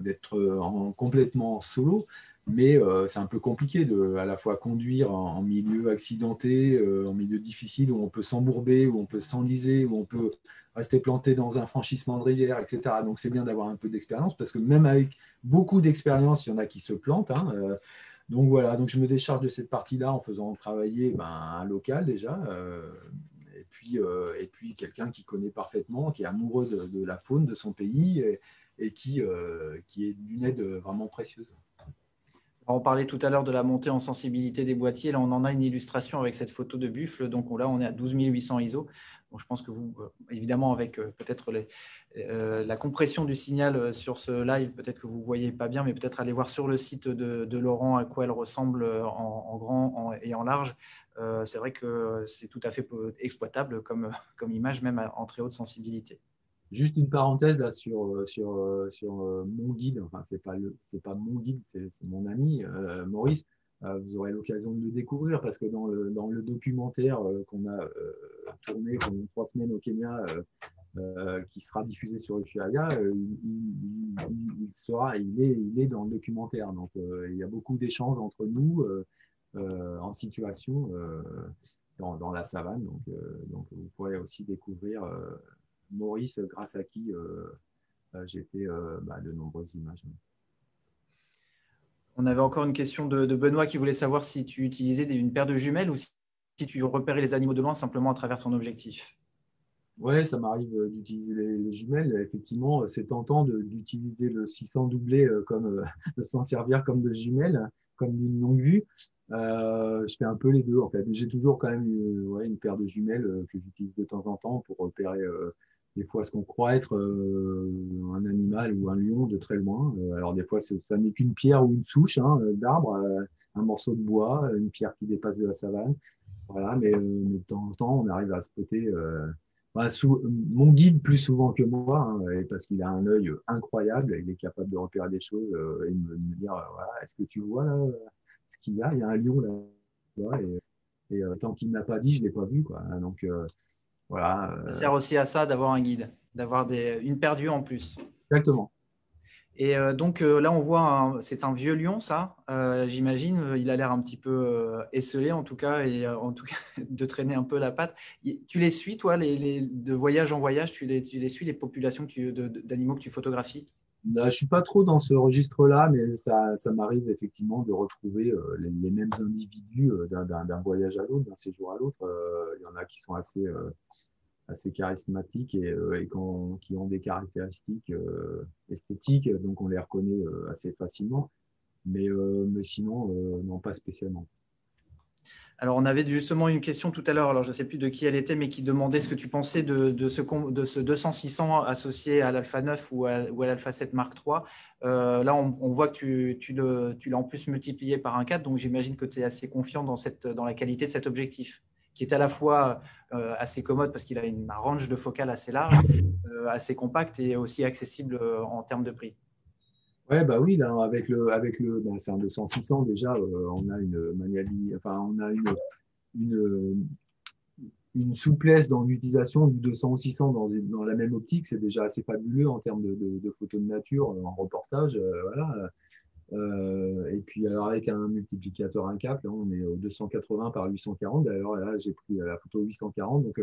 d'être complètement solo, mais c'est un peu compliqué de à la fois conduire en milieu accidenté, en milieu difficile, où on peut s'embourber, où on peut s'enliser, où on peut rester planté dans un franchissement de rivière, etc. Donc, c'est bien d'avoir un peu d'expérience, parce que même avec beaucoup d'expérience, il y en a qui se plantent. Hein, donc voilà, donc je me décharge de cette partie-là en faisant travailler un local déjà, et puis quelqu'un qui connaît parfaitement, qui est amoureux de la faune de son pays et qui est d'une aide vraiment précieuse. On parlait tout à l'heure de la montée en sensibilité des boîtiers. Là, on en a une illustration avec cette photo de buffle. Donc là, on est à 12 800 ISO. Donc, je pense que vous, évidemment, avec peut-être la compression du signal sur ce live, peut-être que vous ne voyez pas bien, mais peut-être aller voir sur le site de Laurent à quoi elle ressemble en grand et en large. C'est vrai que c'est tout à fait exploitable comme image, même en très haute sensibilité. Juste une parenthèse là sur mon guide, enfin c'est pas mon guide, c'est mon ami Maurice. Vous aurez l'occasion de le découvrir parce que dans le documentaire qu'on a tourné pendant 3 semaines au Kenya, qui sera diffusé sur Ushuaïa, il est dans le documentaire. Donc il y a beaucoup d'échanges entre nous en situation dans la savane. Donc vous pourrez aussi découvrir Maurice, grâce à qui j'ai fait de nombreuses images. On avait encore une question de Benoît qui voulait savoir si tu utilisais une paire de jumelles ou si tu repérais les animaux de loin simplement à travers ton objectif. Ouais, ça m'arrive d'utiliser les jumelles. Effectivement, c'est tentant d'utiliser le 600 doublé de s'en servir comme de jumelles, comme d'une longue vue. Je fais un peu les deux en fait. J'ai toujours quand même une paire de jumelles que j'utilise de temps en temps pour repérer des fois ce qu'on croit être un animal ou un lion de très loin. Alors des fois, ça n'est qu'une pierre ou une souche d'arbre, un morceau de bois, une pierre qui dépasse de la savane. Voilà, mais de temps en temps, on arrive à spotter. Mon guide plus souvent que moi, et parce qu'il a un œil incroyable, il est capable de repérer des choses et me dire, voilà, est-ce que tu vois là ce qu'il y a? Il y a un lion là, et tant qu'il ne m'a pas dit, je ne l'ai pas vu, quoi. Donc voilà, Ça sert aussi à ça d'avoir un guide, d'avoir une paire d'yeux en plus. exactement. Et donc là, on voit, c'est un vieux lion, ça, j'imagine. Il a l'air un petit peu esselé, en tout cas, et en tout cas, de traîner un peu la patte. Tu les suis, toi, de voyage en voyage, tu les suis, les populations d'animaux que tu photographies? Là, je ne suis pas trop dans ce registre-là, mais ça m'arrive effectivement de retrouver les mêmes individus d'un voyage à l'autre, d'un séjour à l'autre. Il y en a qui sont assez charismatiques et qui ont des caractéristiques esthétiques, donc on les reconnaît assez facilement. Mais sinon, non, pas spécialement. Alors, on avait justement une question tout à l'heure, alors je ne sais plus de qui elle était, mais qui demandait ce que tu pensais de ce 200-600 associé à l'Alpha 9 ou à l'Alpha 7 Mark III. Là, on voit que tu l'as en plus multiplié par un 4, donc j'imagine que tu es assez confiant dans la qualité de cet objectif, qui est à la fois assez commode parce qu'il a un range de focale assez large, assez compact et aussi accessible en termes de prix. Ouais, bah oui, là, c'est un 200-600 déjà, on a une maniabilité, enfin, on a une, une souplesse dans l'utilisation du 200 ou 600 dans la même optique, c'est déjà assez fabuleux en termes de photos de nature en reportage. Voilà. Et puis alors avec un multiplicateur 1,4, là on est au 280 par 840. D'ailleurs là j'ai pris la photo 840. Donc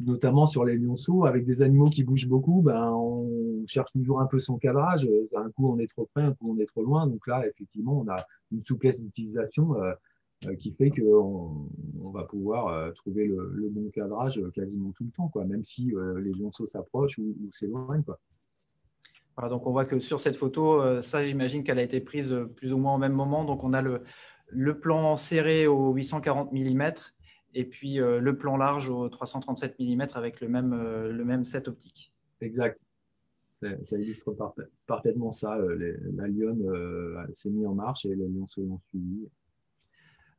notamment sur les lionceaux, avec des animaux qui bougent beaucoup, ben, on cherche toujours un peu son cadrage. Un coup on est trop près, un coup on est trop loin. Donc là effectivement on a une souplesse d'utilisation qui fait qu'on va pouvoir trouver le bon cadrage quasiment tout le temps, quoi, même si les lionceaux s'approchent ou s'éloignent, quoi. Voilà, donc on voit que sur cette photo, ça j'imagine qu'elle a été prise plus ou moins au même moment. Donc on a le plan serré au 840 mm et puis le plan large au 337 mm avec le même set optique. Exact. Ça illustre parfaitement ça. La lionne s'est mise en marche et les lionceaux l'ont suivi.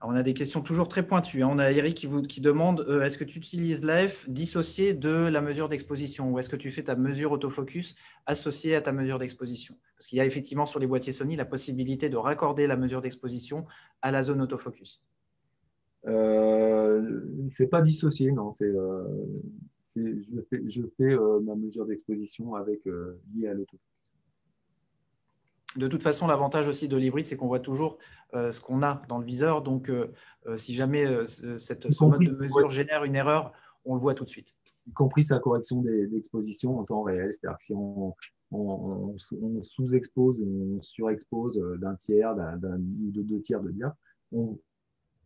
Alors, on a des questions toujours très pointues, hein. On a Eric qui demande est-ce que tu utilises l'AF dissocié de la mesure d'exposition ou est-ce que tu fais ta mesure autofocus associée à ta mesure d'exposition? Parce qu'il y a effectivement sur les boîtiers Sony la possibilité de raccorder la mesure d'exposition à la zone autofocus. C'est pas dissocié, non. Je fais ma mesure d'exposition avec liée à l'auto. De toute façon, l'avantage aussi de l'hybride, c'est qu'on voit toujours ce qu'on a dans le viseur. Donc, si jamais ce mode de mesure génère une erreur, on le voit tout de suite. Y compris sa correction d'exposition en temps réel. C'est-à-dire que si on sous-expose ou on surexpose d'un tiers ou de deux tiers de diaph, on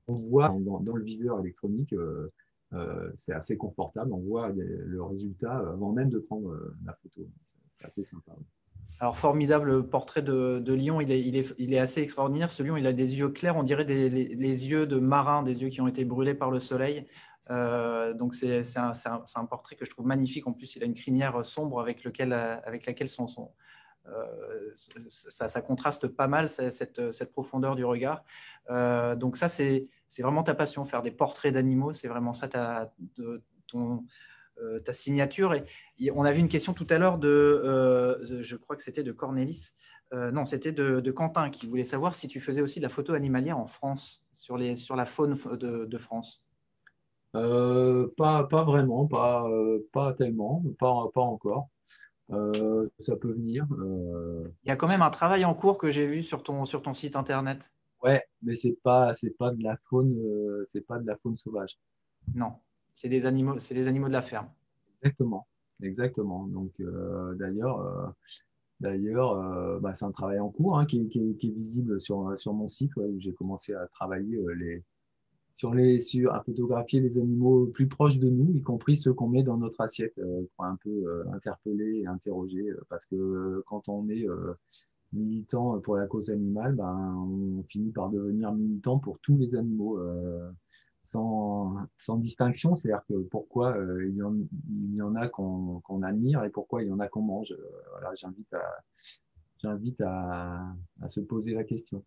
voit dans le viseur électronique, c'est assez confortable, on voit le résultat avant même de prendre la photo. C'est assez sympa. Alors, formidable portrait de lion, il est assez extraordinaire. Ce lion, il a des yeux clairs, on dirait les yeux de marin, des yeux qui ont été brûlés par le soleil. Donc, c'est un portrait que je trouve magnifique. En plus, il a une crinière sombre avec laquelle ça contraste pas mal cette profondeur du regard. Donc, ça, c'est vraiment ta passion, faire des portraits d'animaux. C'est vraiment ça ta signature. Et on a vu une question tout à l'heure je crois que c'était de Cornelis. Non, c'était de Quentin qui voulait savoir si tu faisais aussi de la photo animalière en France, sur la faune de France. Pas vraiment, pas tellement, pas encore. Ça peut venir. Il y a quand même un travail en cours que j'ai vu sur ton site internet. Ouais, mais c'est pas de la faune, c'est pas de la faune sauvage. Non, c'est des animaux de la ferme. Exactement, exactement. Donc d'ailleurs, bah, c'est un travail en cours qui est visible sur mon site ouais, où j'ai commencé à travailler à photographier les animaux plus proches de nous, y compris ceux qu'on met dans notre assiette, pour un peu interpeller et interroger, parce que quand on est militant pour la cause animale, ben, on finit par devenir militant pour tous les animaux. sans distinction, c'est-à-dire que pourquoi il y en a qu'on admire et pourquoi il y en a qu'on mange. Voilà, j'invite à se poser la question.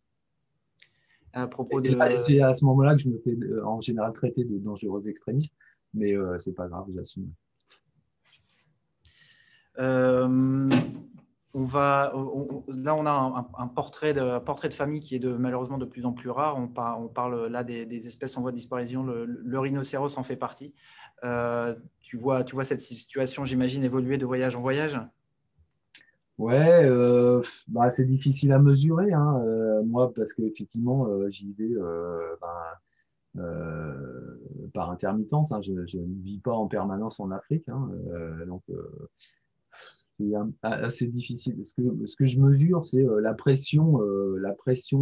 À propos Et là, de, c'est à ce moment-là que je me fais en général traiter de dangereux extrémiste, mais c'est pas grave, j'assume. Euh, là, on a un portrait de famille qui est malheureusement de plus en plus rare. On parle là des espèces en voie de disparition. Le rhinocéros en fait partie. Tu vois cette situation, j'imagine, évoluer de voyage en voyage. Ouais, bah, c'est difficile à mesurer, hein, moi, parce qu'effectivement, j'y vais par intermittence. Hein, je ne vis pas en permanence en Afrique, hein, donc c'est assez difficile. Ce que je mesure, c'est la pression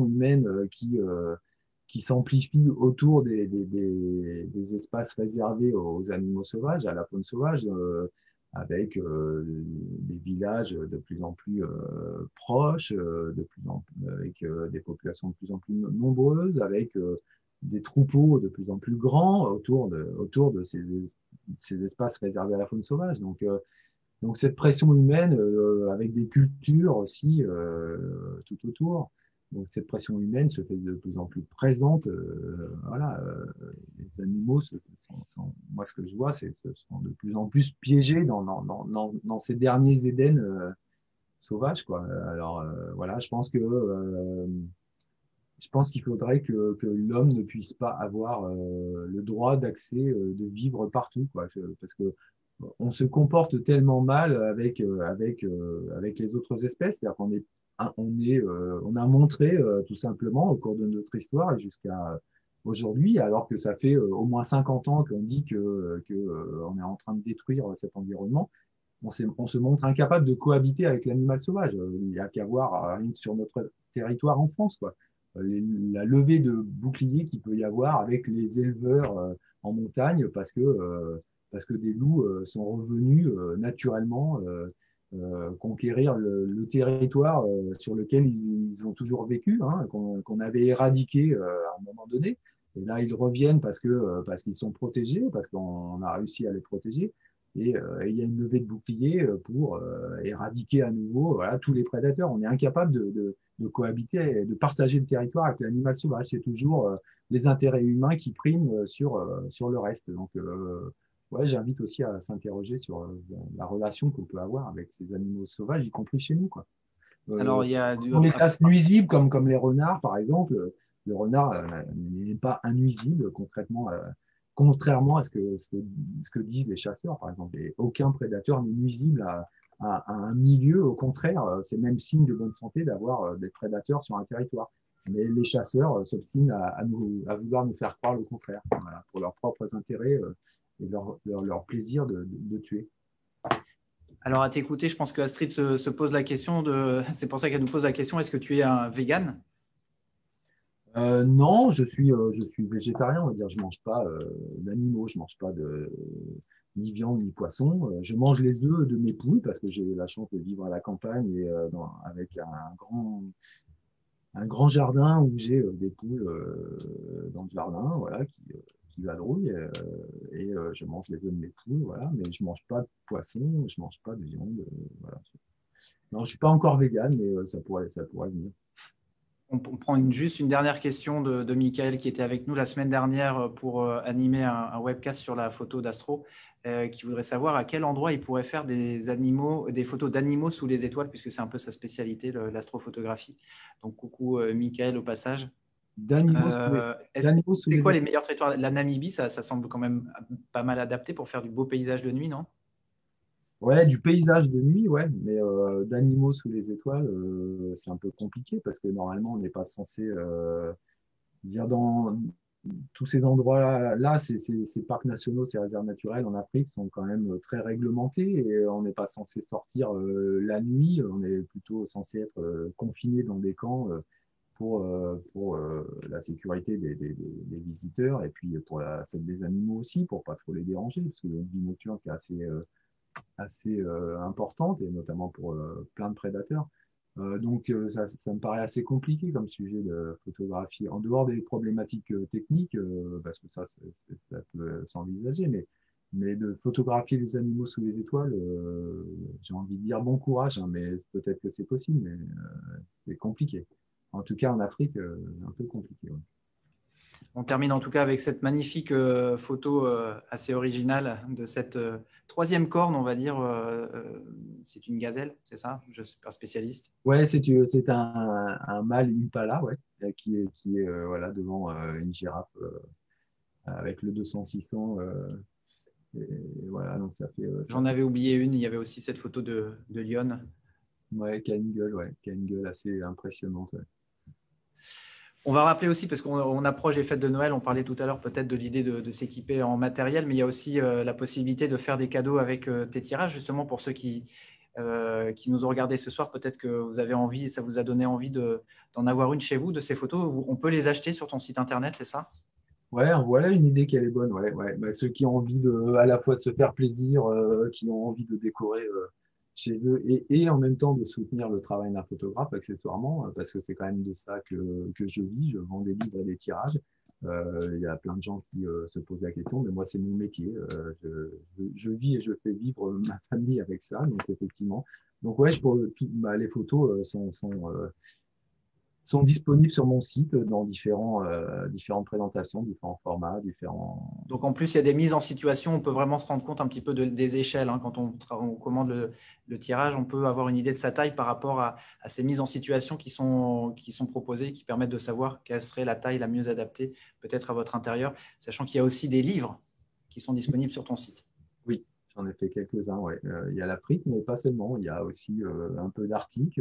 humaine qui s'amplifie autour des espaces réservés aux animaux sauvages, à la faune sauvage, avec des villages de plus en plus proches, avec des populations de plus en plus nombreuses, avec des troupeaux de plus en plus grands autour de ces espaces réservés à la faune sauvage. Donc cette pression humaine, avec des cultures aussi tout autour, donc cette pression humaine se fait de plus en plus présente. Voilà, les animaux, moi ce que je vois, c'est qu'ils sont de plus en plus piégés dans ces derniers Éden sauvages, quoi. Alors voilà, je pense qu'il faudrait que l'homme ne puisse pas avoir le droit d'accès, de vivre partout, quoi. Parce que on se comporte tellement mal avec les autres espèces, c'est-à-dire on a montré tout simplement au cours de notre histoire et jusqu'à aujourd'hui, alors que ça fait au moins 50 ans qu'on dit que on est en train de détruire cet environnement, on se montre incapable de cohabiter avec l'animal sauvage. Il n'y a qu'à voir rien que sur notre territoire en France, quoi. La levée de boucliers qu'il peut y avoir avec les éleveurs en montagne parce que des loups sont revenus naturellement conquérir le territoire sur lequel ils ont toujours vécu, hein, qu'on avait éradiqué à un moment donné. Et là, ils reviennent parce qu'ils sont protégés, parce qu'on a réussi à les protéger. Et il y a une levée de bouclier pour éradiquer à nouveau voilà, tous les prédateurs. On est incapable de cohabiter et de partager le territoire avec l'animal sauvage. C'est toujours les intérêts humains qui priment sur le reste. Donc, ouais, j'invite aussi à s'interroger sur la relation qu'on peut avoir avec ces animaux sauvages, y compris chez nous, quoi. Alors, il y a On les classe nuisibles comme les renards, par exemple. Le renard n'est pas un nuisible, concrètement, contrairement à ce que disent les chasseurs, par exemple. Et aucun prédateur n'est nuisible à un milieu. Au contraire, c'est même signe de bonne santé d'avoir des prédateurs sur un territoire. Mais les chasseurs s'obstinent à vouloir nous faire croire le contraire, voilà, pour leurs propres intérêts et leur plaisir de tuer. Alors, à t'écouter, je pense que Astrid se pose la question c'est pour ça qu'elle nous pose la question, est-ce que tu es un vegan? Non, je suis végétarien, on va dire. Je mange pas d'animaux, je mange pas ni viande ni poisson. Je mange les œufs de mes poules parce que j'ai la chance de vivre à la campagne et avec un grand jardin où j'ai des poules dans le jardin, voilà, qui vadrouillent. Je mange les œufs de mes poules, voilà, mais je mange pas de poisson, je mange pas de viande. Voilà. Non, je suis pas encore vegan, mais ça pourrait venir. On prend juste une dernière question de Michael qui était avec nous la semaine dernière pour animer un webcast sur la photo d'Astro, qui voudrait savoir à quel endroit il pourrait faire des photos d'animaux sous les étoiles, puisque c'est un peu sa spécialité, l'astrophotographie. Donc, coucou Michael au passage. D'animaux sous C'est les quoi les étoiles. meilleurs territoires? La Namibie, ça semble quand même pas mal adapté pour faire du beau paysage de nuit, non? Ouais, du paysage de nuit, ouais, mais d'animaux sous les étoiles, c'est un peu compliqué parce que normalement, on n'est pas censé dire dans tous ces endroits-là, ces parcs nationaux, ces réserves naturelles en Afrique sont quand même très réglementés et on n'est pas censé sortir la nuit, on est plutôt censé être confiné dans des camps pour la sécurité des visiteurs et puis pour celle des animaux aussi, pour pas trop les déranger, parce qu'il y a une vie nocturne qui est assez importante, et notamment pour plein de prédateurs. Donc, ça me paraît assez compliqué comme sujet de photographie, en dehors des problématiques techniques, parce que ça peut s'envisager, mais de photographier les animaux sous les étoiles, j'ai envie de dire bon courage, hein, mais peut-être que c'est possible, mais c'est compliqué. En tout cas, en Afrique, un peu compliqué. Ouais. On termine en tout cas avec cette magnifique photo assez originale de cette troisième corne, on va dire. C'est une gazelle, c'est ça? Je ne suis pas spécialiste. Ouais, c'est un mâle impala, ouais, qui est voilà, devant une girafe avec le 200-600. Et voilà, donc ça J'en fait avais oublié une, il y avait aussi cette photo de Lyon. ouais, qui a une gueule assez impressionnante. Ouais. On va rappeler aussi, parce qu'on approche des fêtes de Noël, on parlait tout à l'heure peut-être de l'idée de s'équiper en matériel, mais il y a aussi la possibilité de faire des cadeaux avec tes tirages, justement pour ceux qui nous ont regardés ce soir. Peut-être que vous avez envie, ça vous a donné envie d'en avoir une chez vous, de ces photos. On peut les acheter sur ton site internet, c'est ça? Ouais, voilà une idée qui est bonne. Ouais, ouais. Bah, ceux qui ont envie à la fois de se faire plaisir, qui ont envie de décorer chez eux et en même temps de soutenir le travail d'un photographe accessoirement, parce que c'est quand même de ça que je vis. Je vends des livres et des tirages. Il y a plein de gens qui se posent la question, mais moi, c'est mon métier. Je vis et je fais vivre ma famille avec ça. Donc, effectivement. Donc, ouais, les photos sont disponibles sur mon site dans différentes présentations, différents formats, différents. Donc en plus, il y a des mises en situation, on peut vraiment se rendre compte un petit peu des échelles. Hein. Quand on commande le tirage, on peut avoir une idée de sa taille par rapport à ces mises en situation qui sont proposées, qui permettent de savoir quelle serait la taille la mieux adaptée peut-être à votre intérieur, sachant qu'il y a aussi des livres qui sont disponibles sur ton site. Oui, j'en ai fait quelques-uns. Ouais. Il y a l'Afrique, mais pas seulement. Il y a aussi un peu d'Arctique.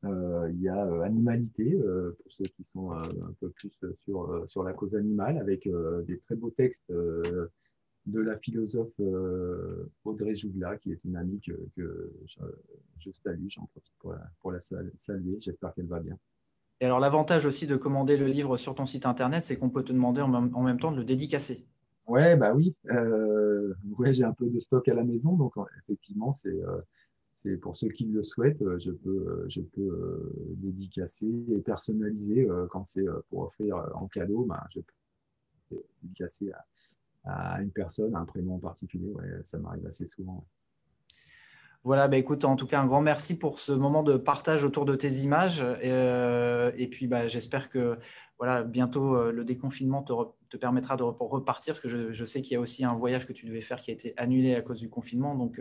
Il y a animalité, pour ceux qui sont un peu plus sur la cause animale, avec des très beaux textes de la philosophe Audrey Jougla, qui est une amie que je salue. J'en profite pour la saluer. J'espère qu'elle va bien. Et alors l'avantage aussi de commander le livre sur ton site internet, c'est qu'on peut te demander en même temps de le dédicacer. Ouais, bah oui. Ouais, j'ai un peu de stock à la maison, donc effectivement, c'est pour ceux qui le souhaitent, je peux dédicacer et personnaliser quand c'est pour offrir en cadeau, ben, je peux dédicacer à une personne, à un prénom en particulier. Ouais, ça m'arrive assez souvent. Voilà, bah écoute, en tout cas, un grand merci pour ce moment de partage autour de tes images. Et puis, bah, j'espère que voilà, bientôt, le déconfinement te permettra de repartir, parce que je sais qu'il y a aussi un voyage que tu devais faire qui a été annulé à cause du confinement. Donc,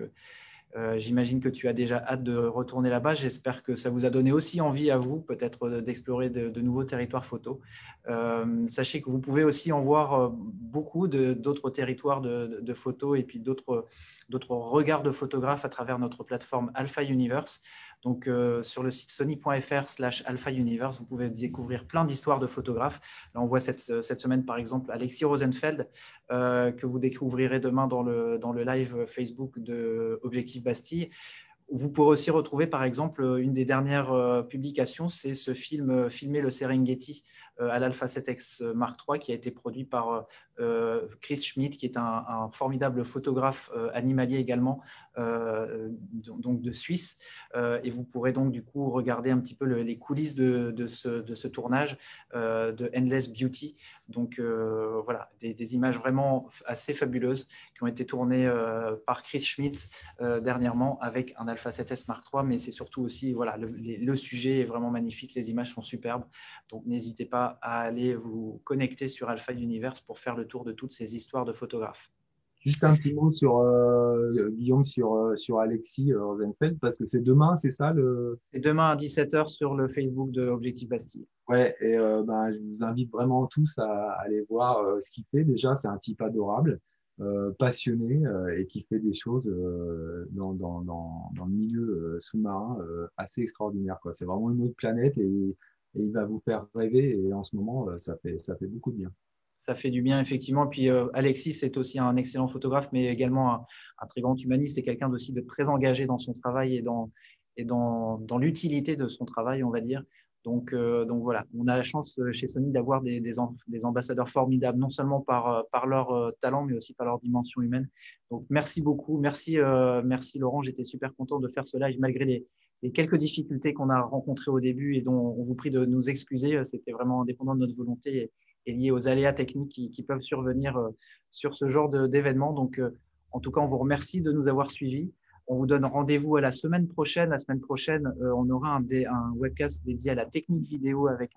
j'imagine que tu as déjà hâte de retourner là-bas. J'espère que ça vous a donné aussi envie à vous, peut-être d'explorer de nouveaux territoires photo. Sachez que vous pouvez aussi en voir beaucoup d'autres territoires de photos et puis d'autres regards de photographes à travers notre plateforme Alpha Universe. Donc, sur le site sony.fr/Alpha Universe, vous pouvez découvrir plein d'histoires de photographes. Là, on voit cette semaine, par exemple, Alexis Rosenfeld, que vous découvrirez demain dans le live Facebook de Objectif Bastille. Vous pourrez aussi retrouver, par exemple, une des dernières publications, c'est ce film Filmer le Serengeti à l'Alpha 7X Mark III, qui a été produit par Chris Schmidt, qui est un formidable photographe animalier également, donc de Suisse. Et vous pourrez donc du coup regarder un petit peu les coulisses de ce tournage de Endless Beauty. Donc voilà, des images vraiment assez fabuleuses qui ont été tournées par Chris Schmidt dernièrement avec un Alpha 7S Mark III, mais c'est surtout aussi, voilà, le sujet est vraiment magnifique, les images sont superbes, donc n'hésitez pas à aller vous connecter sur Alpha Universe pour faire le tour de toutes ces histoires de photographes. Juste un petit mot sur Guillaume, sur Alexis Rosenfeld, parce que c'est demain, c'est ça le. Et demain à 17h sur le Facebook de Objectif Bastille. Ouais, et ben, je vous invite vraiment tous à aller voir ce qu'il fait. Déjà, c'est un type adorable, passionné et qui fait des choses dans le milieu sous-marin assez extraordinaire, quoi. C'est vraiment une autre planète et il va vous faire rêver. Et en ce moment, ça fait beaucoup de bien. Ça fait du bien, effectivement. Puis Alexis, c'est aussi un excellent photographe, mais également un très grand humaniste et quelqu'un aussi de très engagé dans son travail et dans l'utilité de son travail, on va dire. Donc voilà, on a la chance chez Sony d'avoir des ambassadeurs formidables, non seulement par leur talent, mais aussi par leur dimension humaine. Donc merci beaucoup. Merci Laurent, j'étais super content de faire ce live malgré les quelques difficultés qu'on a rencontrées au début et dont on vous prie de nous excuser. C'était vraiment indépendant de notre volonté et lié aux aléas techniques qui peuvent survenir sur ce genre d'événements. Donc, en tout cas, on vous remercie de nous avoir suivis. On vous donne rendez-vous à la semaine prochaine. La semaine prochaine, on aura un webcast dédié à la technique vidéo avec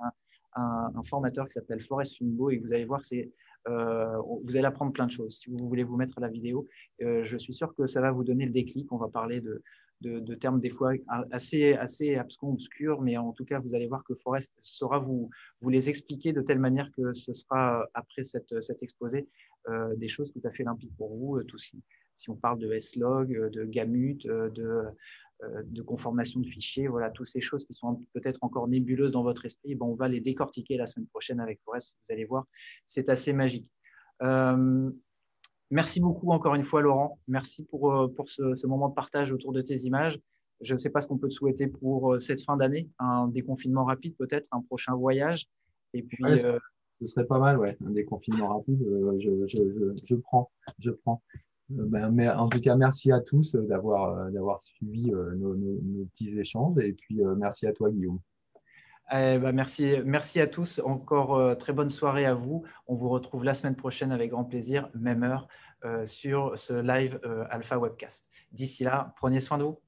un formateur qui s'appelle Flores Fumbo, et vous allez voir, vous allez apprendre plein de choses. Si vous voulez vous mettre à la vidéo, je suis sûr que ça va vous donner le déclic. On va parler de termes des fois assez abscons, obscurs, mais en tout cas, vous allez voir que Forest saura vous les expliquer de telle manière que ce sera, après cet exposé, des choses tout à fait limpides pour vous. Si on parle de S-Log, de Gamut, de conformation de fichiers, voilà, toutes ces choses qui sont peut-être encore nébuleuses dans votre esprit, on va les décortiquer la semaine prochaine avec Forest. Vous allez voir, c'est assez magique. Merci beaucoup encore une fois, Laurent. Merci pour ce moment de partage autour de tes images. Je ne sais pas ce qu'on peut te souhaiter pour cette fin d'année, un déconfinement rapide peut-être, un prochain voyage. Et puis, Ouais, ce serait pas mal, ouais, un déconfinement rapide. Je prends, je prends. Mais en tout cas, merci à tous d'avoir suivi nos petits échanges. Et puis, merci à toi, Guillaume. Merci à tous. Encore très bonne soirée à vous. On vous retrouve la semaine prochaine avec grand plaisir, même heure, sur ce live Alpha Webcast. D'ici là, prenez soin de vous.